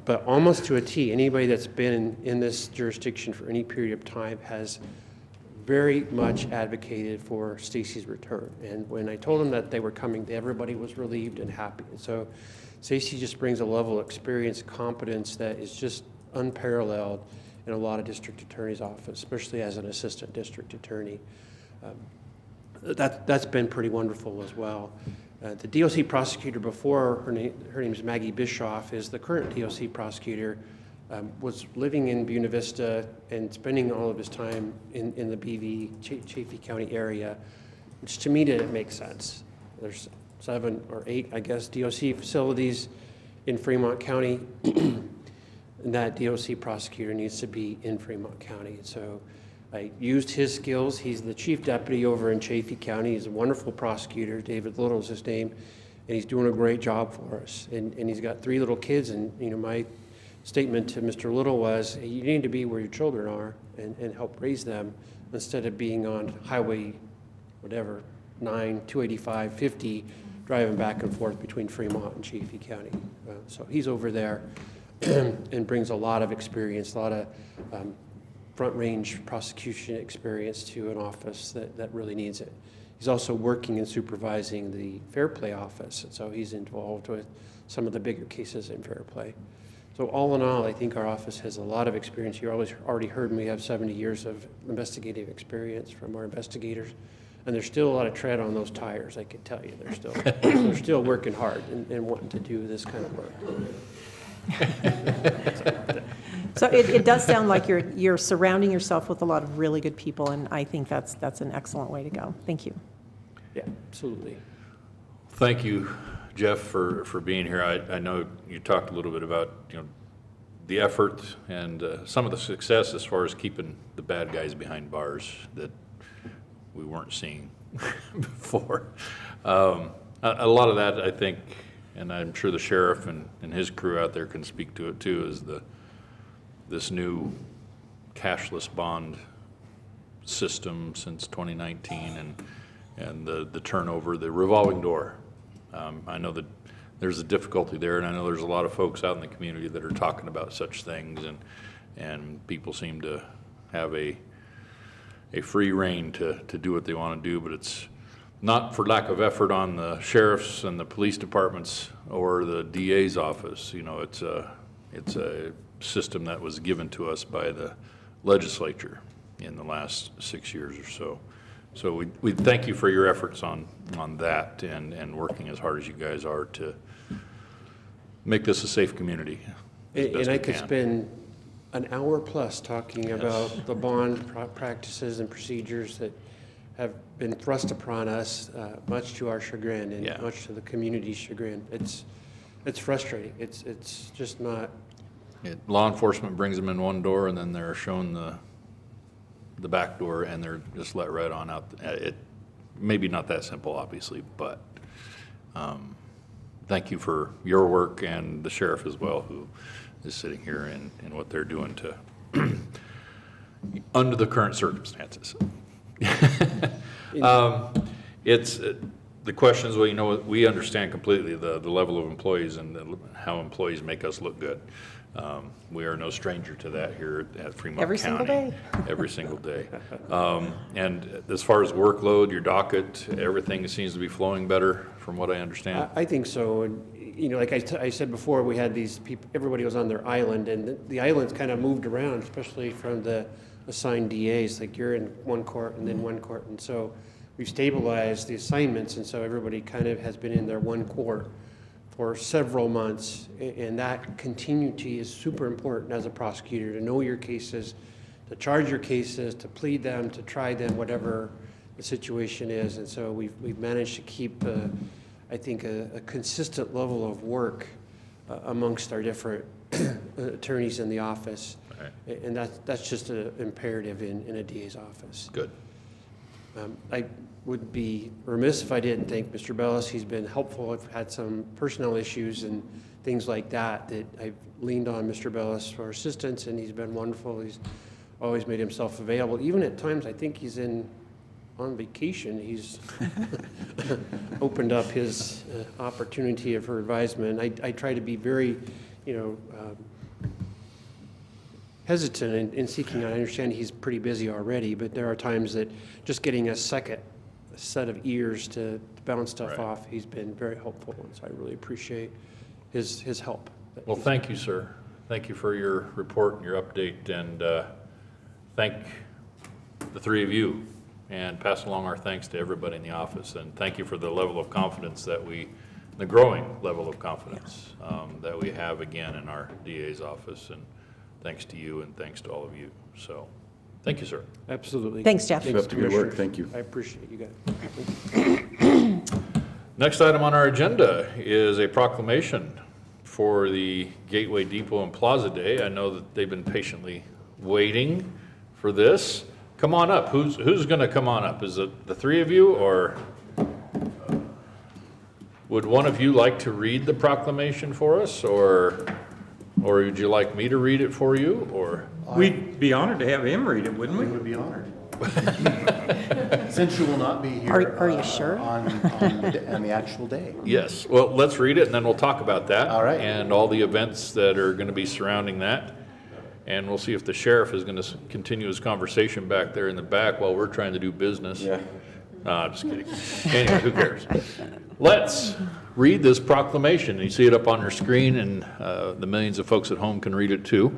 But almost to a T, anybody that's been in this jurisdiction for any period of time has very much advocated for Stacy's return. And when I told them that they were coming, everybody was relieved and happy. And so Stacy just brings a level of experience, competence that is just unparalleled in a lot of district attorney's office, especially as an assistant district attorney. That's been pretty wonderful as well. The DOC prosecutor before, her name is Maggie Bischoff, is the current DOC prosecutor. Was living in Buena Vista and spending all of his time in the BV, Chaffee County area, which to me didn't make sense. There's 7 or 8, I guess, DOC facilities in Fremont County, and that DOC prosecutor needs to be in Fremont County. So I used his skills. He's the chief deputy over in Chaffee County. He's a wonderful prosecutor. David Little is his name, and he's doing a great job for us. And he's got 3 little kids, and my statement to Mr. Little was, you need to be where your children are and help raise them instead of being on highway, whatever, 9, 285, 50, driving back and forth between Fremont and Chaffee County. So he's over there and brings a lot of experience, a lot of front range prosecution experience to an office that really needs it. He's also working and supervising the Fair Play office, and so he's involved with some of the bigger cases in Fair Play. So all in all, I think our office has a lot of experience. You already heard me have 70 years of investigative experience from our investigators, and there's still a lot of tread on those tires, I can tell you. They're still working hard and wanting to do this kind of work. So it does sound like you're surrounding yourself with a lot of really good people, and I think that's an excellent way to go. Thank you. Yeah, absolutely. Thank you, Jeff, for being here. I know you talked a little bit about, the effort and some of the success as far as keeping the bad guys behind bars that we weren't seeing before. A lot of that, I think, and I'm sure the sheriff and his crew out there can speak to it too, is this new cashless bond system since 2019 and the turnover, the revolving door. I know that there's a difficulty there, and I know there's a lot of folks out in the community that are talking about such things, and people seem to have a free rein to do what they want to do, but it's not for lack of effort on the sheriff's and the police departments or the DA's office. It's a system that was given to us by the legislature in the last 6 years or so. So we thank you for your efforts on that and working as hard as you guys are to make this a safe community. And I could spend an hour plus talking about the bond practices and procedures that have been thrust upon us, much to our chagrin and Yeah. much to the community's chagrin. It's frustrating. It's just not. Law enforcement brings them in one door, and then they're shown the back door, and they're just let right on out. It maybe not that simple, obviously, but thank you for your work and the sheriff as well, who is sitting here and what they're doing to under the current circumstances. It's the questions. Well, you know, we understand completely the level of employees and how employees make us look good. We are no stranger to that here at Fremont County. Every single day. Every single day. And as far as workload, your docket, everything seems to be flowing better from what I understand. I think so. And, you know, like I said before, we had these people, everybody was on their island, and the islands kind of moved around, especially from the assigned DAs. Like you're in one court and then one court. And so we've stabilized the assignments, and so everybody kind of has been in their one court for several months. And that continuity is super important as a prosecutor, to know your cases, to charge your cases, to plead them, to try them, whatever the situation is. And so we've managed to keep, I think, a consistent level of work amongst our different attorneys in the office. Right. And that's just an imperative in a DA's office. Good. I would be remiss if I didn't thank Mr. Bellis. He's been helpful. I've had some personnel issues and things like that I've leaned on Mr. Bellis for assistance, and he's been wonderful. He's always made himself available. Even at times I think he's on vacation, he's opened up his opportunity for advisement. I try to be very, hesitant in seeking out. I understand he's pretty busy already, but there are times that just getting a second set of ears to bounce stuff Right. off, he's been very helpful, and so I really appreciate his help. Well, thank you, sir. Thank you for your report and your update, and thank the three of you, and pass along our thanks to everybody in the office. And thank you for the level of confidence the growing level of confidence that we have again in our DA's office. And thanks to you, and thanks to all of you. So, thank you, sir. Absolutely. Thanks, Jeff. Keep up the good work. Thank you. I appreciate you guys. Next item on our agenda is a proclamation for the Gateway Depot and Plaza Day. I know that they've been patiently waiting for this. Come on up. Who's going to come on up? Is it the three of you, or would one of you like to read the proclamation for us, or would you like me to read it for you, or? We'd be honored to have him read it, wouldn't we? We would be honored. Since you will not be here. Are you sure? On the actual day. Yes. Well, let's read it, and then we'll talk about that. All right. And all the events that are going to be surrounding that. And we'll see if the sheriff is going to continue his conversation back there in the back while we're trying to do business. Yeah. Just kidding. Anyway, who cares? Let's read this proclamation. You see it up on your screen, and the millions of folks at home can read it too.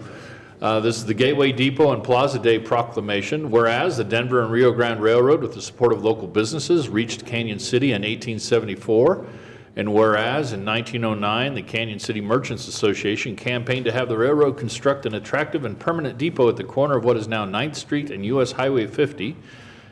This is the Gateway Depot and Plaza Day proclamation. Whereas the Denver and Rio Grande Railroad, with the support of local businesses, reached Canyon City in 1874. And whereas in 1909, the Canyon City Merchants Association campaigned to have the railroad construct an attractive and permanent depot at the corner of what is now 9th Street and US Highway 50.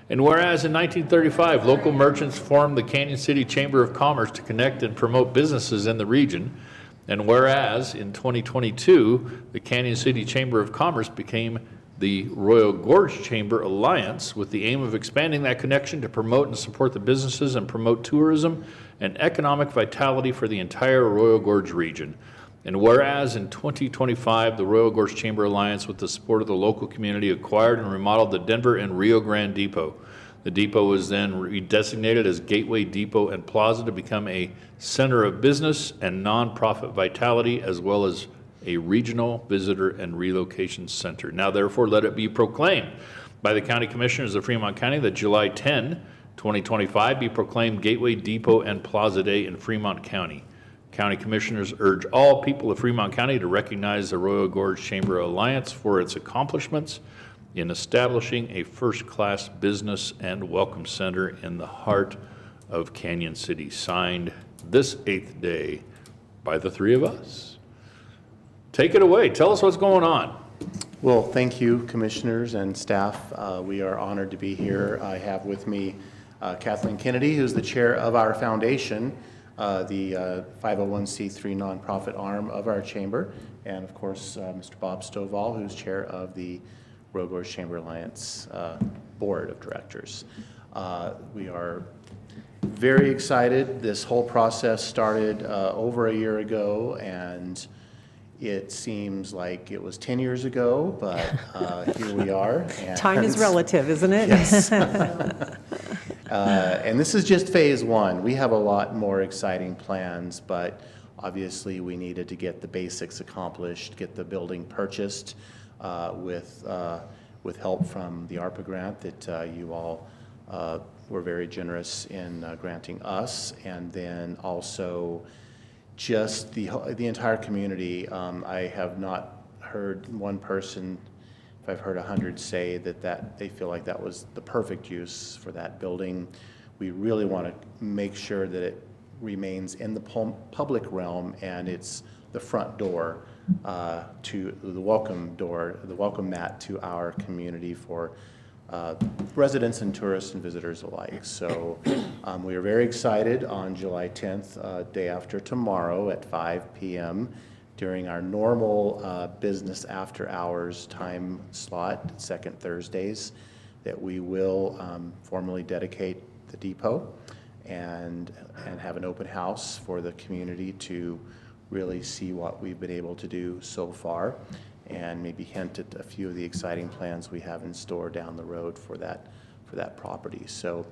And whereas in 1935, local merchants formed the Canyon City Chamber of Commerce to connect and promote businesses in the region. And whereas in 2022, the Canyon City Chamber of Commerce became the Royal Gorge Chamber Alliance, with the aim of expanding that connection to promote and support the businesses and promote tourism and economic vitality for the entire Royal Gorge region. And whereas in 2025, the Royal Gorge Chamber Alliance, with the support of the local community, acquired and remodeled the Denver and Rio Grande Depot. The depot was then redesignated as Gateway Depot and Plaza to become a center of business and nonprofit vitality, as well as a regional visitor and relocation center. Now, therefore, let it be proclaimed by the County Commissioners of Fremont County that July 10, 2025 be proclaimed Gateway Depot and Plaza Day in Fremont County. County Commissioners urge all people of Fremont County to recognize the Royal Gorge Chamber Alliance for its accomplishments in establishing a first-class business and welcome center in the heart of Canyon City. Signed this 8th day by the three of us. Take it away. Tell us what's going on. Well, thank you, commissioners and staff. We are honored to be here. I have with me Kathleen Kennedy, who's the chair of our foundation, the 501c3 nonprofit arm of our chamber, and of course, Mr. Bob Stovall, who's chair of the Rogoers Chamber Alliance Board of Directors. We are very excited. This whole process started over a year ago, and it seems like it was 10 years ago, but here we are. Time is relative, isn't it? Yes. And this is just phase one. We have a lot more exciting plans, but obviously we needed to get the basics accomplished, get the building purchased with help from the ARPA grant that you all were very generous in granting us, and then also just the entire community. I have not heard one person, if I've heard 100 say that they feel like that was the perfect use for that building. We really want to make sure that it remains in the public realm, and it's the front door to the welcome mat to our community for residents and tourists and visitors alike. So we are very excited on July 10th, day after tomorrow at 5 p.m. during our normal business after hours time slot, second Thursdays, that we will formally dedicate the depot and have an open house for the community to really see what we've been able to do so far, and maybe hint at a few of the exciting plans we have in store down the road for that property. So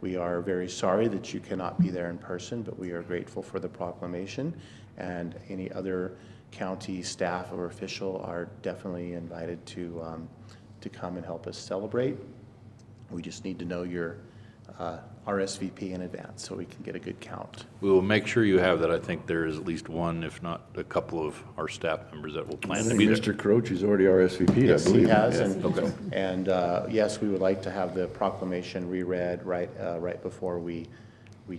we are very sorry that you cannot be there in person, but we are grateful for the proclamation, and any other county staff or official are definitely invited to come and help us celebrate. We just need to know your RSVP in advance so we can get a good count. We will make sure you have that. I think there is at least one, if not a couple of our staff members that will plan to be there. Mr. Croce is already RSVP'd, Yes, I believe. he has, Yeah. and yes, we would like to have the proclamation reread right before we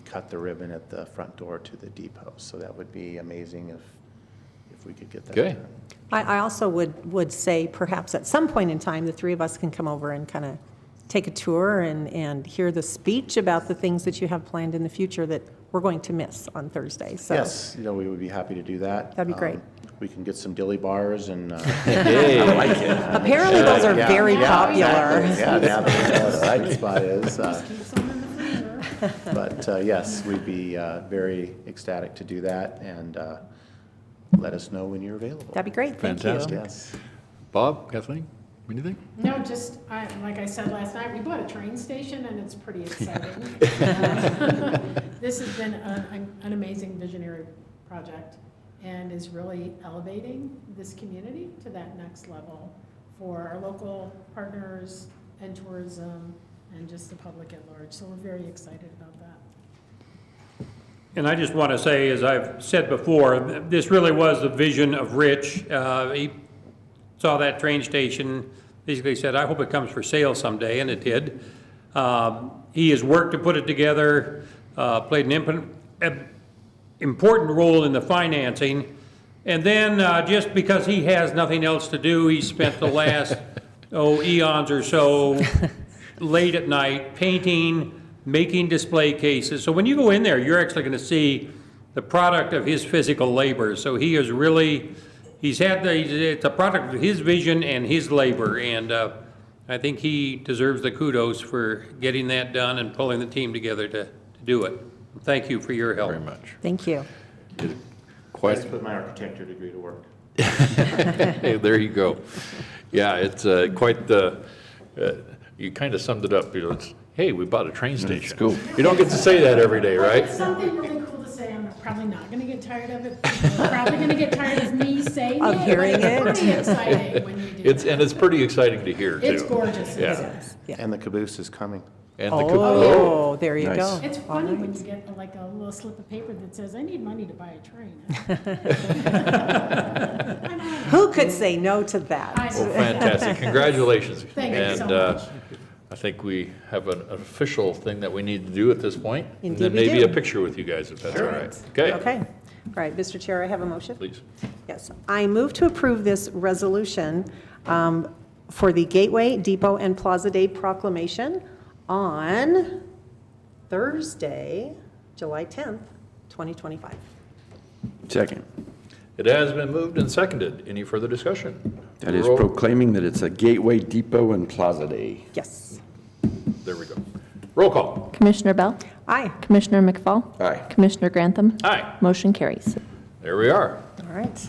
cut the ribbon at the front door to the depot. So that would be amazing if we could get that Okay. done. I also would say perhaps at some point in time, the three of us can come over and kind of take a tour and hear the speech about the things that you have planned in the future that we're going to miss on Thursday. So Yes, we would be happy to do that. That'd be great. We can get some dilly bars and. apparently those are Yeah, very yeah, popular. exactly. Yeah, now that the spot is. But yes, we'd be very ecstatic to do that, and let us know when you're available. That'd be great. Thank you. Fantastic. Yes. Bob, Kathleen, anything? No, just, like I said last night, we bought a train station, and it's pretty exciting. This has been an amazing visionary project, and is really elevating this community to that next level for our local partners and tourism and just the public at large. So we're very excited about that. And I just want to say, as I've said before, this really was the vision of Rich. He saw that train station, basically said, I hope it comes for sale someday, and it did. He has worked to put it together, played an important role in the financing, and then just because he has nothing else to do, he spent the last eons or so late at night painting, making display cases. So when you go in there, you're actually going to see the product of his physical labor. So he is really, it's a product of his vision and his labor, and I think he deserves the kudos for getting that done and pulling the team together to do it. Thank you for your help. Very much. Thank you. Quite. Let's put my architecture degree to work. Hey, there you go. Yeah, it's quite the, you kind of summed it up, it's, hey, we bought a train station. cool. You don't get to say that every day, right? It's something really cool to say. I'm probably not going to get tired of it. People are probably going to get tired of me saying Of it. hearing but it. It's pretty exciting when you do And it's pretty exciting to hear, too. It's gorgeous. Yeah. And the caboose is coming. And the Oh, there you Nice. go. It's All funny right. when you get like a little slip of paper that says, I need money to buy a train. Who could say no to that? Well, fantastic. Congratulations. Thank you so And much. I think we have an official thing that we need to do at this point. And Indeed then we maybe do. a picture with you guys, if that's all right. Okay? Okay. All right, Mr. Chair, I have a motion. Please. Yes, I move to approve this resolution for the Gateway, Depot, and Plaza Day proclamation on Thursday, July 10th, 2025. Second. It has been moved and seconded. Any further discussion? That is Roll- proclaiming that it's a Gateway, Depot, and Plaza Day. Yes. There we go. Roll call. Commissioner Bell? Aye. Commissioner McFall? Aye. Commissioner Grantham? Aye. Motion carries. There we are. All right.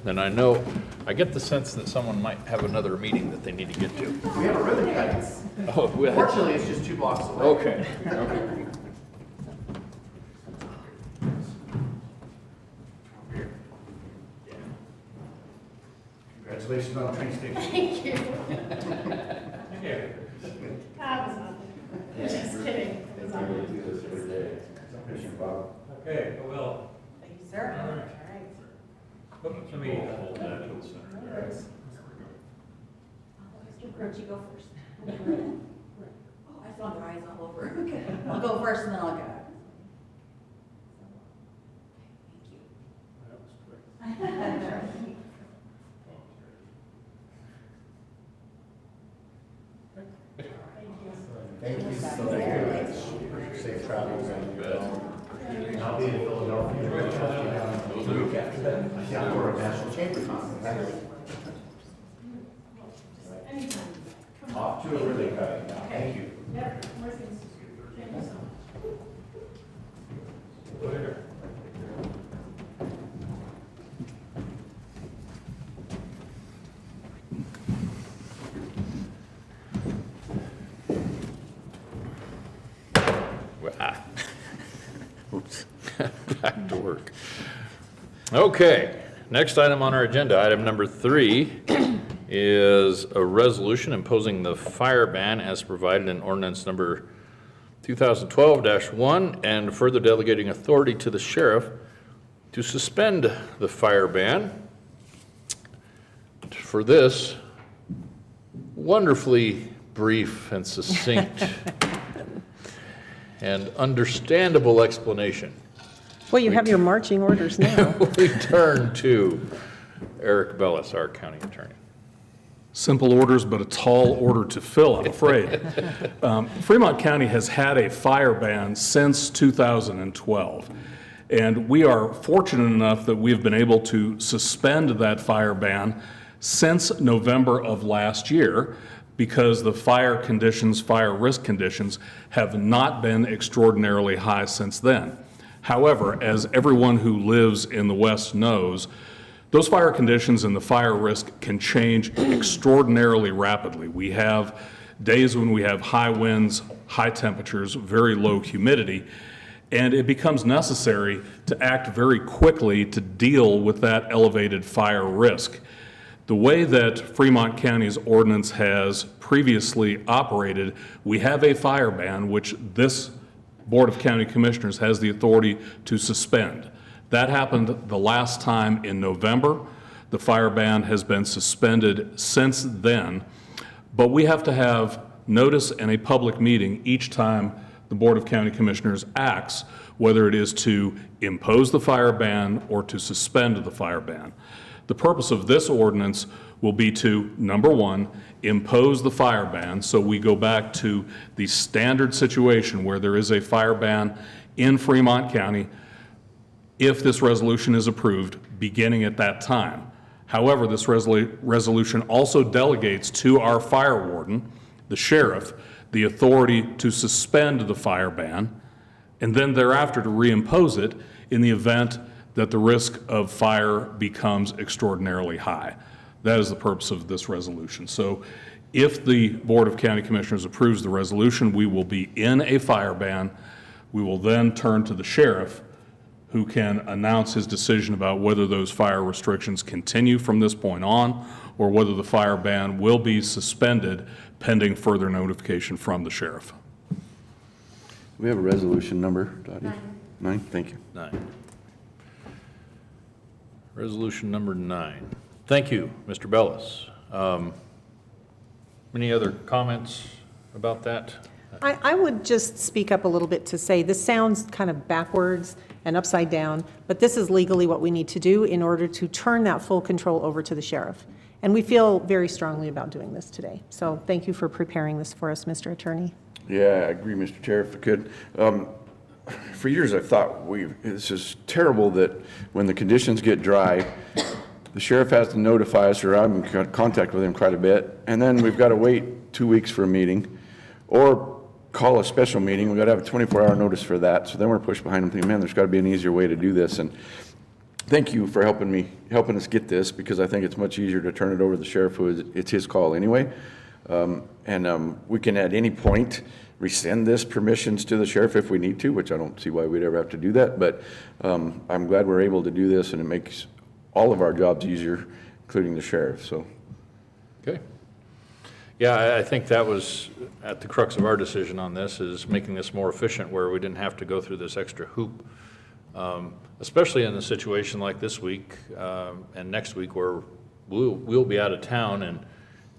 And I know, I get the sense that someone might have another meeting that they need to get to. We have a ribbon cutting. Oh, well, Fortunately, it's just 2 blocks away. okay, okay. Congratulations on the train station. Thank you. That was nothing. Just kidding. It was all right. Okay, well, Thank you, sir. All right. let me hold that. Mr. Pruitt, you go first. Oh, I saw their eyes all over. Okay, I'll go first and then I'll go. Thank you. Thank you so much. Safe travels. And I'll be in Philadelphia. The week after that. Yeah, for a National Chamber Conference. Off to a really good. Thank you. Yep, more things. Thank you so much. Oops. Back to work. Okay, next item on our agenda, item number 3, is a resolution imposing the fire ban as provided in ordinance number 2012-1 and further delegating authority to the sheriff to suspend the fire ban. For this wonderfully brief and succinct and understandable explanation, Well, you have your marching orders now. we turn to Eric Bellis, our county attorney. Simple orders, but a tall order to fill, I'm afraid. Fremont County has had a fire ban since 2012. And we are fortunate enough that we have been able to suspend that fire ban since November of last year because the fire conditions, fire risk conditions, have not been extraordinarily high since then. However, as everyone who lives in the West knows, those fire conditions and the fire risk can change extraordinarily rapidly. We have days when we have high winds, high temperatures, very low humidity, and it becomes necessary to act very quickly to deal with that elevated fire risk. The way that Fremont County's ordinance has previously operated, we have a fire ban which this Board of County Commissioners has the authority to suspend. That happened the last time in November. The fire ban has been suspended since then, but we have to have notice and a public meeting each time the Board of County Commissioners acts, whether it is to impose the fire ban or to suspend the fire ban. The purpose of this ordinance will be to, number one, impose the fire ban, so we go back to the standard situation where there is a fire ban in Fremont County if this resolution is approved, beginning at that time. However, this resolution also delegates to our fire warden, the sheriff, the authority to suspend the fire ban, and then thereafter to reimpose it in the event that the risk of fire becomes extraordinarily high. That is the purpose of this resolution. So if the Board of County Commissioners approves the resolution, we will be in a fire ban. We will then turn to the sheriff, who can announce his decision about whether those fire restrictions continue from this point on, or whether the fire ban will be suspended pending further notification from the sheriff. We have a resolution number, Dottie? 9, thank you. 9. Resolution number 9. Thank you, Mr. Bellis. Any other comments about that? I would just speak up a little bit to say, this sounds kind of backwards and upside down, but this is legally what we need to do in order to turn that full control over to the sheriff. And we feel very strongly about doing this today. So thank you for preparing this for us, Mr. Attorney. Yeah, I agree, Mr. Chair, if I could. For years, I thought this is terrible that when the conditions get dry, the sheriff has to notify us, or I'm in contact with him quite a bit, and then we've got to wait 2 weeks for a meeting, or call a special meeting. We've got to have a 24-hour notice for that. So then we're pushed behind and thinking, man, there's got to be an easier way to do this. And thank you for helping us get this, because I think it's much easier to turn it over to the sheriff, it's his call anyway. We can at any point rescind this permissions to the sheriff if we need to, which I don't see why we'd ever have to do that. But I'm glad we're able to do this, and it makes all of our jobs easier, including the sheriff. So. Okay. Yeah, I think that was at the crux of our decision on this, is making this more efficient where we didn't have to go through this extra hoop, especially in a situation like this week and next week where we'll be out of town,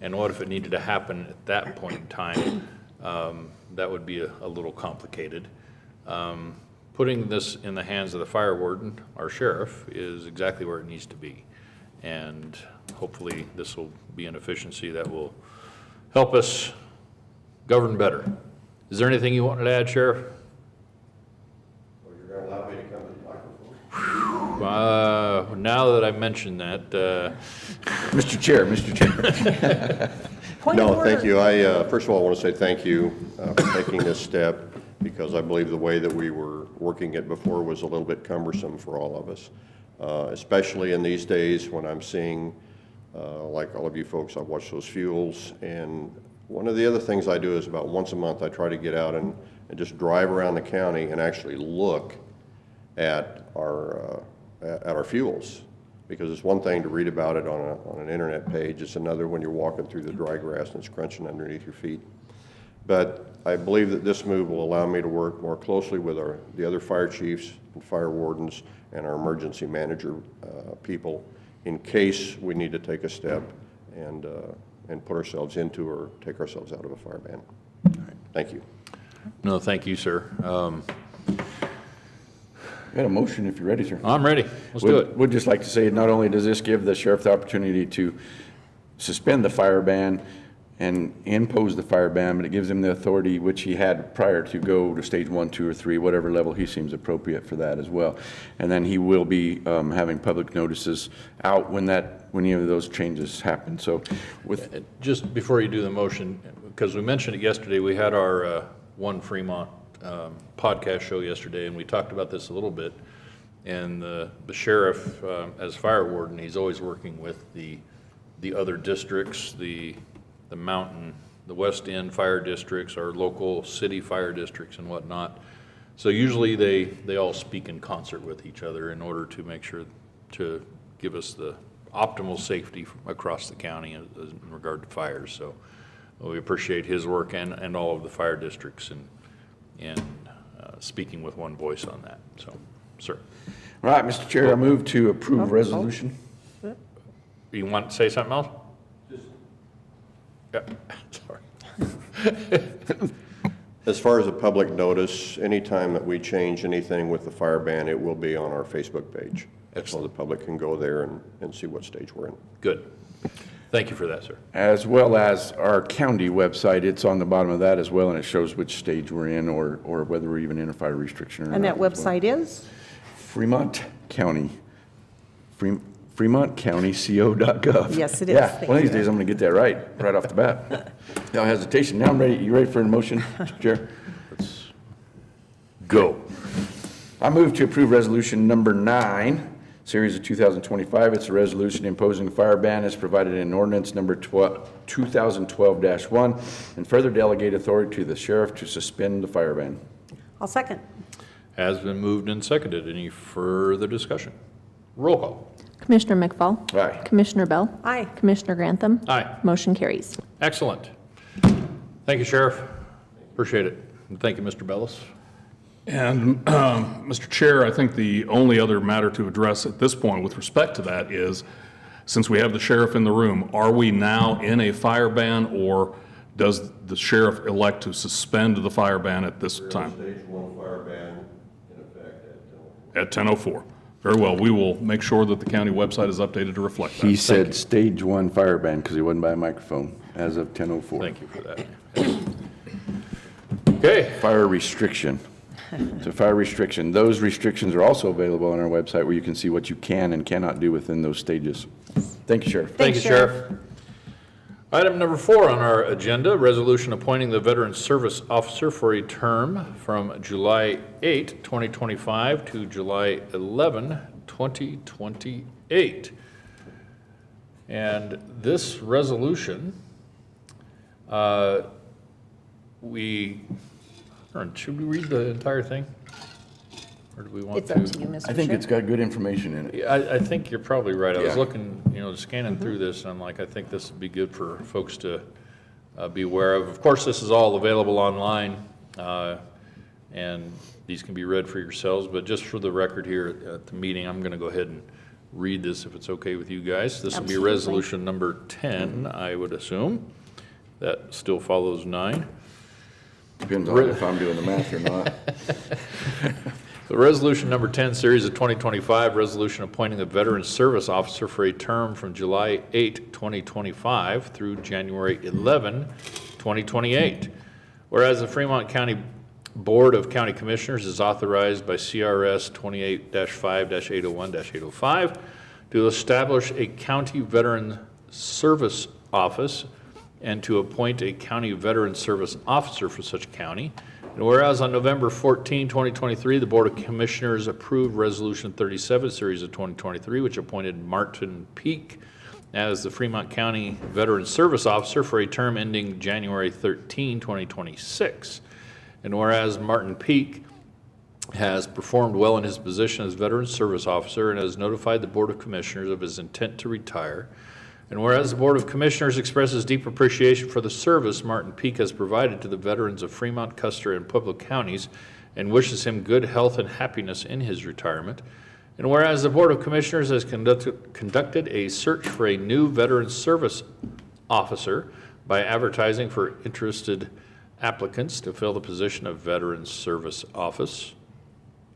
and what if it needed to happen at that point in time? That would be a little complicated. Putting this in the hands of the fire warden, our sheriff, is exactly where it needs to be. And hopefully this will be an efficiency that will help us govern better. Is there anything you wanted to add, Sheriff? Well, you're going to allow me to come to the microphone? Now that I mentioned that, Mr. Chair. Point of No, order. thank you. First of all, I want to say thank you for taking this step, because I believe the way that we were working it before was a little bit cumbersome for all of us, especially in these days when I'm seeing, like all of you folks, I watch those fuels. And one of the other things I do is about once a month I try to get out and just drive around the county and actually look at our fuels. Because it's one thing to read about it on an internet page, it's another when you're walking through the dry grass and it's crunching underneath your feet. But I believe that this move will allow me to work more closely with the other fire chiefs and fire wardens and our emergency manager people in case we need to take a step and put ourselves into or take ourselves out of a fire ban. Thank you. no, thank you, sir. Got a motion if you're ready, sir. I'm ready. Let's do it. Would just like to say, not only does this give the sheriff the opportunity to suspend the fire ban and impose the fire ban, but it gives him the authority which he had prior to go to stage 1, 2, or 3, whatever level he seems appropriate for that as well. And then he will be having public notices out when any of those changes happen. So with Just before you do the motion, because we mentioned it yesterday, we had our One Fremont podcast show yesterday, and we talked about this a little bit. And the sheriff, as fire warden, he's always working with the other districts, the mountain, the West End fire districts, our local city fire districts and whatnot. So usually they all speak in concert with each other in order to make sure to give us the optimal safety across the county in regard to fires. So we appreciate his work and all of the fire districts and speaking with one voice on that. So, sir. All right, Mr. Chair, I move to approve resolution. You want to say something else? Yeah, sorry. As far as a public notice, anytime that we change anything with the fire ban, it will be on our Facebook page. So the public can go there and see what stage we're in. Good. Thank you for that, sir. As well as our county website, it's on the bottom of that as well, and it shows which stage we're in or whether we're even in a fire restriction or not. And that as well. website is? Fremont County, fremontcountyco.gov. Yes, it is. Yeah, Thank one of these you. days I'm going to get that right off the bat. No hesitation. Now I'm ready. You ready for a motion, Mr. Chair? Let's go. I move to approve resolution number 9, series of 2025. It's a resolution imposing a fire ban as provided in ordinance number 2012-1 and further delegate authority to the sheriff to suspend the fire ban. I'll second. Has been moved and seconded. Any further discussion? Roll call. Commissioner McFall? Aye. Commissioner Bell? Aye. Commissioner Grantham? Aye. Motion carries. Excellent. Thank you, Sheriff. Appreciate it. And thank you, Mr. Bellis. And, Mr. Chair, I think the only other matter to address at this point with respect to that is, since we have the sheriff in the room, are we now in a fire ban, or does the sheriff elect to suspend the fire ban at this time? Stage 1 fire ban in effect At 10:04. Very well. We will make sure that the county website is updated to reflect that. He said stage 1 fire ban because he wasn't by a microphone as of 10:04. Thank you for that. Okay, Fire restriction. It's a fire restriction. Those restrictions are also available on our website where you can see what you can and cannot do within those stages. Thank you, Sheriff. thank you, Sheriff. Item number 4 on our agenda, resolution appointing the Veteran Service Officer for a term from July 8, 2025 to July 11, 2028. And this resolution, should we read the entire thing? Or do we want It's up to you, Mr. Chair. I think it's got good information in it. I think you're probably right. I was Yeah. looking, scanning through this, and I'm like, I think this would be good for folks to be aware of. Of course, this is all available online, and these can be read for yourselves, but just for the record here at the meeting, I'm going to go ahead and read this if it's okay with you guys. This will be Absolutely. resolution number 10, I would assume. That still follows 9. Depends on if I'm doing the math or not. The resolution number 10, series of 2025, resolution appointing a Veteran Service Officer for a term from July 8, 2025 through January 11, 2028. Whereas the Fremont County Board of County Commissioners is authorized by CRS 28-5-801-805 to establish a County Veteran Service Office and to appoint a County Veteran Service Officer for such county. And whereas on November 14, 2023, the Board of Commissioners approved Resolution 37, Series of 2023, which appointed Martin Peak as the Fremont County Veteran Service Officer for a term ending January 13, 2026. And whereas Martin Peak has performed well in his position as Veteran Service Officer and has notified the Board of Commissioners of his intent to retire, and whereas the Board of Commissioners expresses deep appreciation for the service Martin Peak has provided to the veterans of Fremont, Custer, and Pueblo counties, and wishes him good health and happiness in his retirement, and whereas the Board of Commissioners has conducted a search for a new Veteran Service Officer by advertising for interested applicants to fill the position of Veteran Service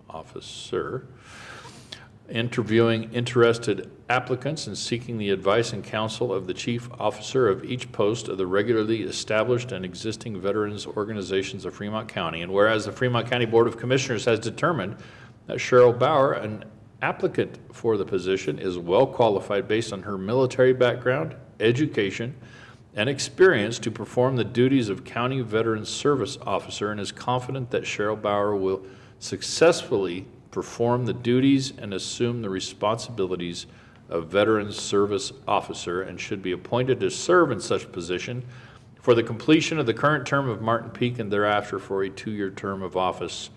Officer, interviewing interested applicants and seeking the advice and counsel of the chief officer of each post of the regularly established and existing veterans organizations of Fremont County. And whereas the Fremont County Board of Commissioners has determined that Cheryl Bauer, an applicant for the position, is well qualified based on her military background, education, and experience to perform the duties of County Veteran Service Officer, and is confident that Cheryl Bauer will successfully perform the duties and assume the responsibilities of Veteran Service Officer, and should be appointed to serve in such position for the completion of the current term of Martin Peak and thereafter for a 2-year term of office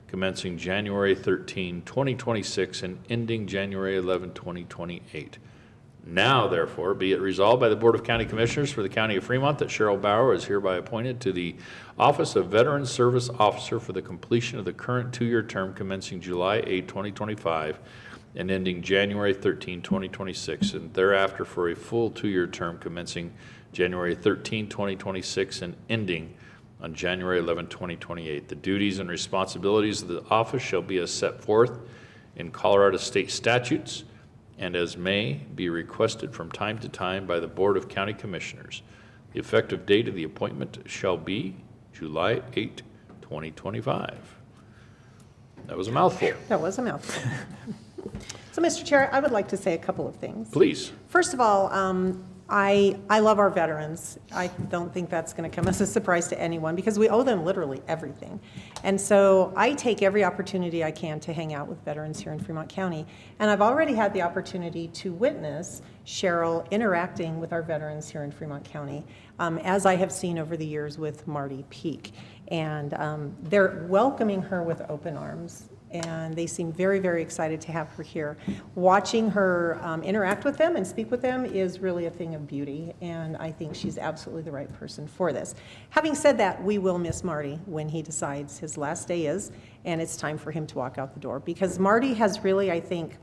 commencing January 13, 2026 and ending January 11, 2028. Now, therefore, be it resolved by the Board of County Commissioners for the County of Fremont that Cheryl Bauer is hereby appointed to the Office of Veteran Service Officer for the completion of the current 2-year term commencing July 8, 2025 and ending January 13, 2026, and thereafter for a full 2-year term commencing January 13, 2026 and ending on January 11, 2028. The duties and responsibilities of the office shall be as set forth in Colorado state statutes and as may be requested from time to time by the Board of County Commissioners. The effective date of the appointment shall be July 8, 2025. That was a mouthful. That was a mouthful. So, Mr. Chair, I would like to say a couple of things. Please. First of all, I love our veterans. I don't think that's going to come as a surprise to anyone because we owe them literally everything. And so I take every opportunity I can to hang out with veterans here in Fremont County. And I've already had the opportunity to witness Cheryl interacting with our veterans here in Fremont County, as I have seen over the years with Marty Peak. And they're welcoming her with open arms. And they seem very, very excited to have her here. Watching her interact with them and speak with them is really a thing of beauty, and I think she's absolutely the right person for this. Having said that, we will miss Marty when he decides his last day is, and it's time for him to walk out the door, because Marty has really, I think,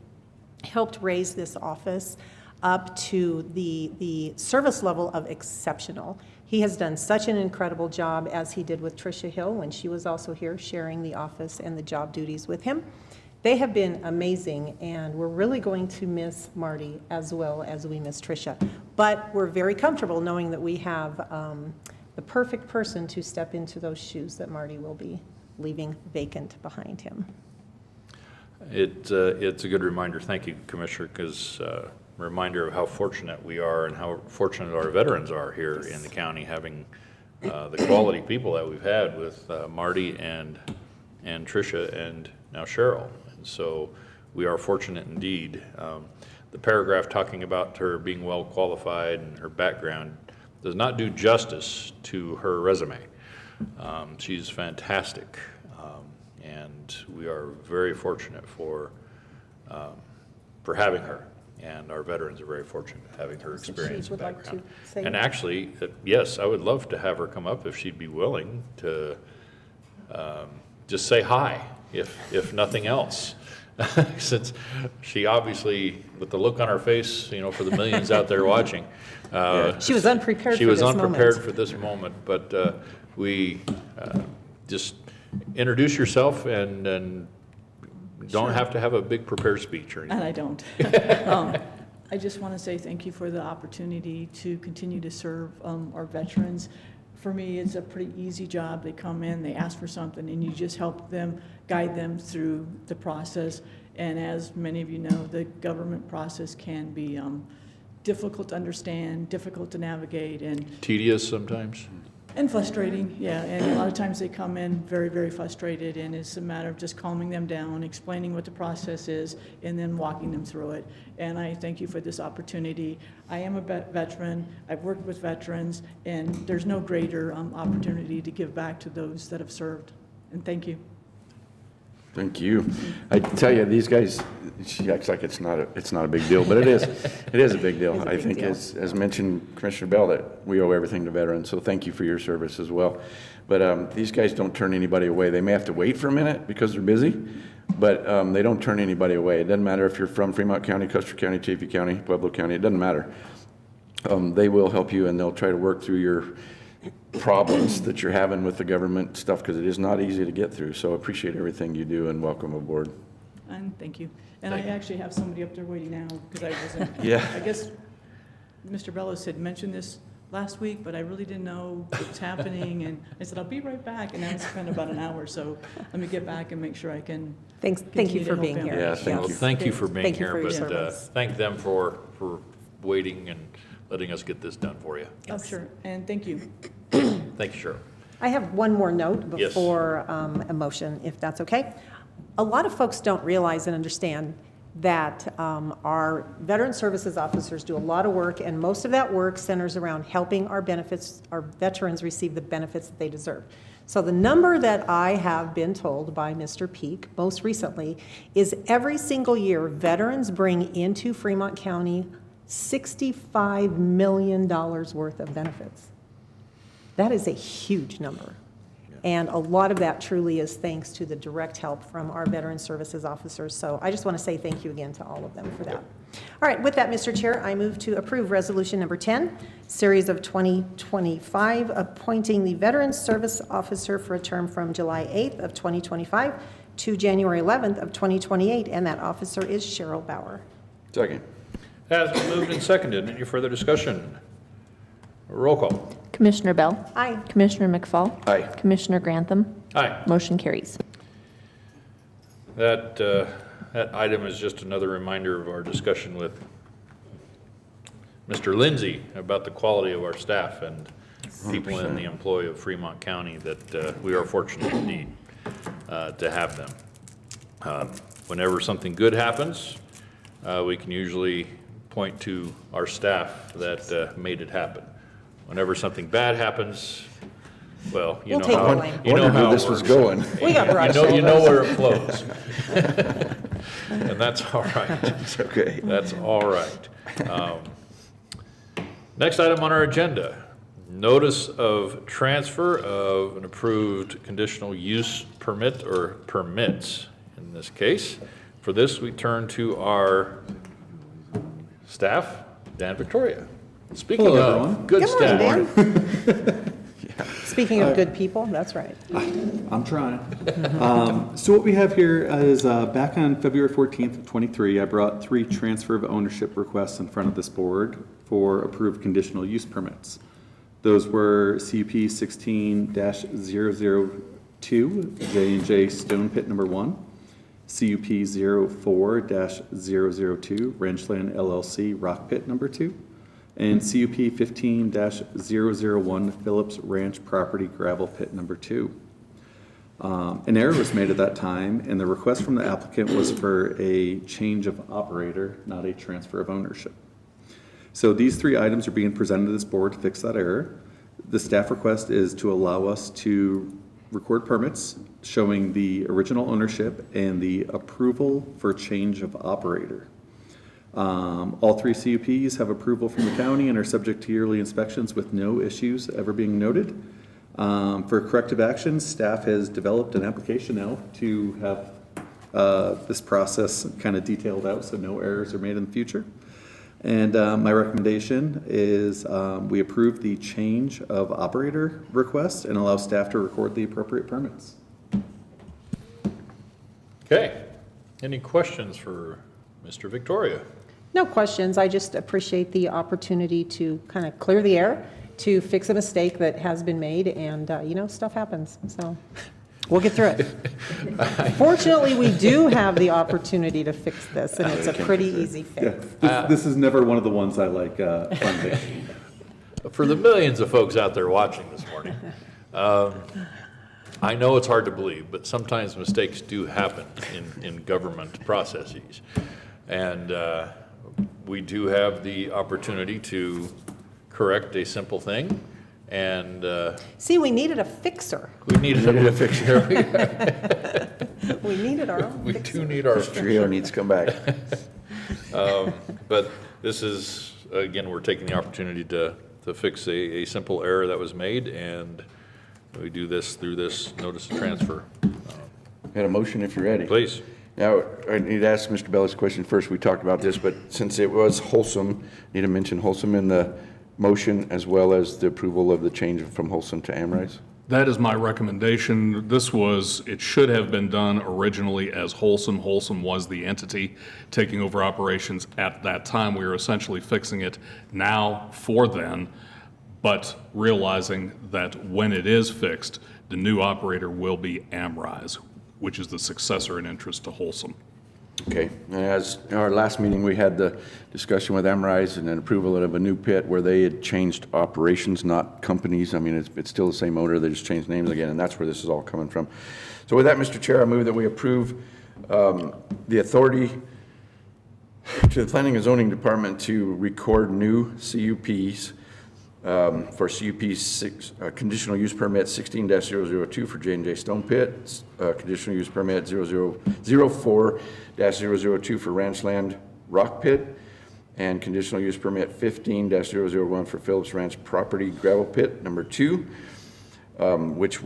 helped raise this office up to the service level of exceptional. He has done such an incredible job, as he did with Tricia Hill when she was also here sharing the office and the job duties with him. They have been amazing, and we're really going to miss Marty as well as we miss Tricia. But we're very comfortable knowing that we have the perfect person to step into those shoes that Marty will be leaving vacant behind him. It's a good reminder. Thank you, Commissioner, because reminder of how fortunate we are and how fortunate our veterans are here in the county, having the quality people that we've had with Marty and Tricia and now Cheryl. And so we are fortunate indeed. The paragraph talking about her being well qualified and her background does not do justice to her resume. She's fantastic, and we are very fortunate for having her. And our veterans are very fortunate having her experience and background. And actually, yes, I would love to have her come up if she'd be willing to just say hi, if nothing else. Since she obviously, with the look on her face, for the millions out there watching. She was unprepared for this moment. She was unprepared for this moment, but we just introduce yourself and don't have to have a big prepared speech or anything. And I don't. I just want to say thank you for the opportunity to continue to serve our veterans. For me, it's a pretty easy job. They come in, they ask for something, and you just help them, guide them through the process. And as many of you know, the government process can be difficult to understand, difficult to navigate, and Tedious sometimes. and frustrating, yeah. And a lot of times they come in very, very frustrated, and it's a matter of just calming them down, explaining what the process is, and then walking them through it. And I thank you for this opportunity. I am a veteran. I've worked with veterans, and there's no greater opportunity to give back to those that have served. And thank you. Thank you. I tell you, these guys, she acts like it's not a big deal, but it is. It is a big deal. I think, as mentioned, Commissioner Bell, that we owe everything to veterans, so thank you for your service as well. But these guys don't turn anybody away. They may have to wait for a minute because they're busy, but they don't turn anybody away. It doesn't matter if you're from Fremont County, Custer County, Chaffey County, Pueblo County, it doesn't matter. They will help you, and they'll try to work through your problems that you're having with the government stuff, because it is not easy to get through. So appreciate everything you do, and welcome aboard. And thank you. And I actually have somebody up there waiting now, because I wasn't. Yeah. I guess Mr. Bellows had mentioned this last week, but I really didn't know what's happening, and I said, I'll be right back, and now it's been about an hour, so let me get back and make sure I can. Thank you for being here. Yeah, thank you. Thank you for being Thank you here, for your but service. thank them for waiting and letting us get this done for you. Oh, sure, and thank you. Thank you, Cheryl. I have one more note Yes. before a motion, if that's okay. A lot of folks don't realize and understand that our Veteran Services officers do a lot of work, and most of that work centers around helping our veterans receive the benefits that they deserve. So the number that I have been told by Mr. Peak most recently is every single year, veterans bring into Fremont County $65 million worth of benefits. That is a huge number. And a lot of that truly is thanks to the direct help from our Veteran Services officers. So I just want to say thank you again to all of them for that. All right, with that, Mr. Chair, I move to approve Resolution Number 10, Series of 2025, appointing the Veteran Service Officer for a term from July 8th of 2025 to January 11th of 2028, and that officer is Cheryl Bauer. Second. Has been moved and seconded. Any further discussion? Roll call. Commissioner Bell? Aye. Commissioner McFall? Aye. Commissioner Grantham? Aye. Motion carries. That item is just another reminder of our discussion with Mr. Lindsay about the quality of our staff and people in the employ of Fremont County, that we are fortunate indeed to have them. Whenever something good happens, we can usually point to our staff that made it happen. Whenever something bad happens, well, you We'll know take how, the blame. you know how this it was works. going. We got broad You know shoulders. where it flows. And that's all right. It's okay. That's all right. Next item on our agenda, notice of transfer of an approved conditional use permit, or permits in this case. For this, we turn to our staff, Dan Victoria. Speaking Hello, of everyone. good Good morning, staff. Dan. Speaking of good people, that's right. I'm trying. So what we have here is back on February 14th of 23, I brought 3 transfer of ownership requests in front of this board for approved conditional use permits. Those were CUP 16-002, J&J Stone Pit number 1, CUP 04-002, Ranchland LLC Rock Pit number 2, and CUP 15-001, Phillips Ranch Property Gravel Pit number 2. An error was made at that time, and the request from the applicant was for a change of operator, not a transfer of ownership. So these 3 items are being presented to this board to fix that error. The staff request is to allow us to record permits showing the original ownership and the approval for change of operator. All 3 CUPs have approval from the county and are subject to yearly inspections with no issues ever being noted. For corrective actions, staff has developed an application now to have this process kind of detailed out so no errors are made in the future. And my recommendation is we approve the change of operator request and allow staff to record the appropriate permits. Okay. Any questions for Mr. Victoria? No questions. I just appreciate the opportunity to kind of clear the air, to fix a mistake that has been made, and, stuff happens, so we'll get through it. Fortunately, we do have the opportunity to fix this, and it's a pretty easy fix. Yeah, this is never one of the ones I like funding. For the millions of folks out there watching this morning, I know it's hard to believe, but sometimes mistakes do happen in government processes. And we do have the opportunity to correct a simple thing, and See, we needed a fixer. we needed a fixture. We needed our own We fixer. do need our Trio needs to come back. But this is, again, we're taking the opportunity to fix a simple error that was made, and we do this through this notice of transfer. Got a motion if you're ready. Please. Now, I need to ask Mr. Bellis a question first. We talked about this, but since it was Wholesome, need to mention Wholesome in the motion as well as the approval of the change from Wholesome to Amrise? That is my recommendation. It should have been done originally as Wholesome. Wholesome was the entity taking over operations at that time. We are essentially fixing it now for then, but realizing that when it is fixed, the new operator will be Amrise, which is the successor in interest to Wholesome. Okay, and as in our last meeting, we had the discussion with Amrise and an approval of a new pit where they had changed operations, not companies. I mean, it's still the same owner, they just changed names again, and that's where this is all coming from. So with that, Mr. Chair, I move that we approve the authority to the Planning and Zoning Department to record new CUPs for CUP 6, conditional use permit 16-002 for J&J Stone Pit, conditional use permit 04-002 for Ranchland Rock Pit, and conditional use permit 15-001 for Phillips Ranch Property Gravel Pit number 2, which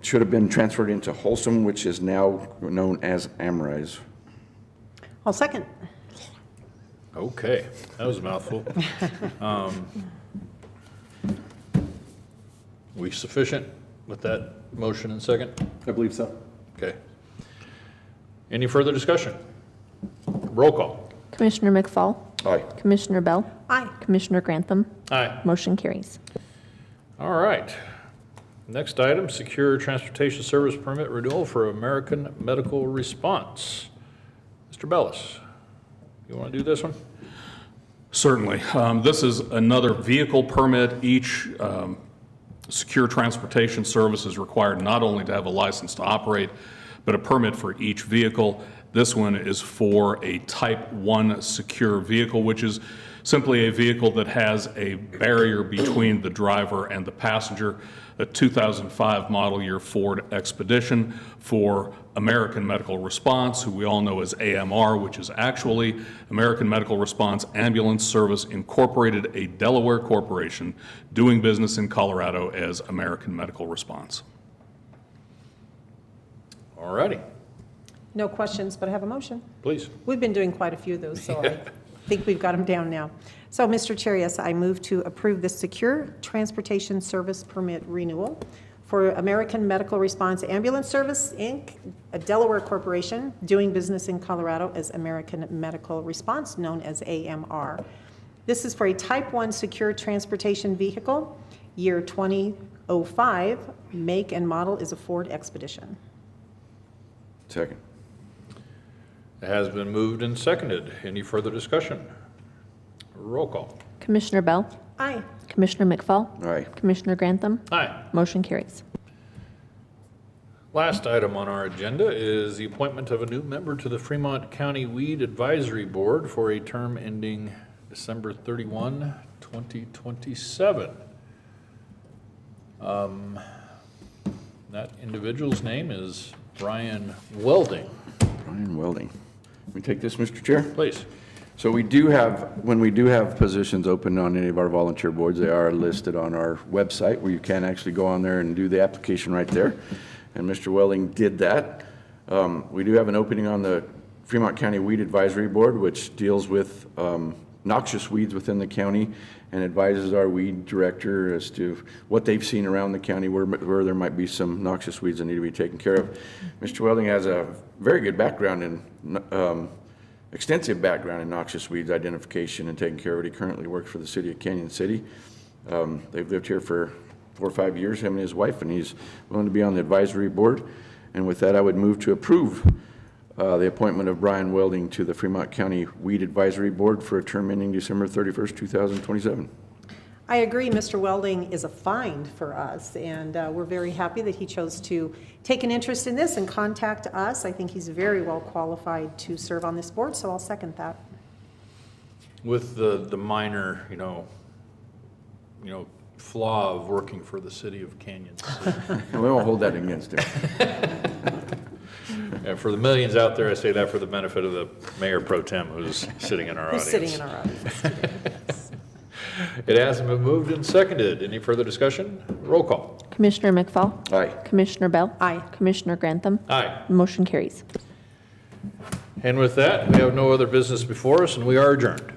should have been transferred into Wholesome, which is now known as Amrise. I'll second. Okay, that was a mouthful. We sufficient with that motion and second? I believe so. Okay. Any further discussion? Roll call. Commissioner McFall? Aye. Commissioner Bell? Aye. Commissioner Grantham? Aye. Motion carries. All right. Next item, secure transportation service permit renewal for American Medical Response. Mr. Bellis, you want to do this one? Certainly. This is another vehicle permit. Each secure transportation service is required not only to have a license to operate, but a permit for each vehicle. This one is for a Type 1 secure vehicle, which is simply a vehicle that has a barrier between the driver and the passenger. A 2005 model year Ford Expedition for American Medical Response, who we all know as AMR, which is actually American Medical Response Ambulance Service Incorporated, a Delaware corporation doing business in Colorado as American Medical Response. All righty, No questions, but I have a motion. please. We've been doing quite a few of those, so I think we've got them down now. So, Mr. Chair, yes, I move to approve the Secure Transportation Service Permit renewal for American Medical Response Ambulance Service, Inc., a Delaware corporation doing business in Colorado as American Medical Response, known as AMR. This is for a Type 1 secure transportation vehicle, year 2005, make and model is a Ford Expedition. Second. It has been moved and seconded. Any further discussion? Roll call. Commissioner Bell? Aye. Commissioner McFall? Aye. Commissioner Grantham? Aye. Motion carries. Last item on our agenda is the appointment of a new member to the Fremont County Weed Advisory Board for a term ending December 31, 2027. That individual's name is Brian Welding. Brian Welding. Can we take this, Mr. Chair? Please. So we do have, when we do have positions open on any of our volunteer boards, they are listed on our website where you can actually go on there and do the application right there. And Mr. Welding did that. We do have an opening on the Fremont County Weed Advisory Board, which deals with noxious weeds within the county and advises our weed director as to what they've seen around the county where there might be some noxious weeds that need to be taken care of. Mr. Welding has a very good background in, extensive background in noxious weeds identification and taking care of it. He currently works for the city of Canyon City. They've lived here for 4 or 5 years, him and his wife, and he's willing to be on the advisory board. And with that, I would move to approve the appointment of Brian Welding to the Fremont County Weed Advisory Board for a term ending December 31st, 2027. I agree, Mr. Welding is a find for us, and we're very happy that he chose to take an interest in this and contact us. I think he's very well qualified to serve on this board, so I'll second that. With the minor, flaw of working for the city of Canyon City. We won't hold that against him. And for the millions out there, I say that for the benefit of the mayor pro tem who's sitting in our audience. Who's sitting in our audience today, yes. It has been moved and seconded. Any further discussion? Roll call. Commissioner McFall? Aye. Commissioner Bell? Aye. Commissioner Grantham? Aye. Motion carries. And with that, we have no other business before us, and we are adjourned.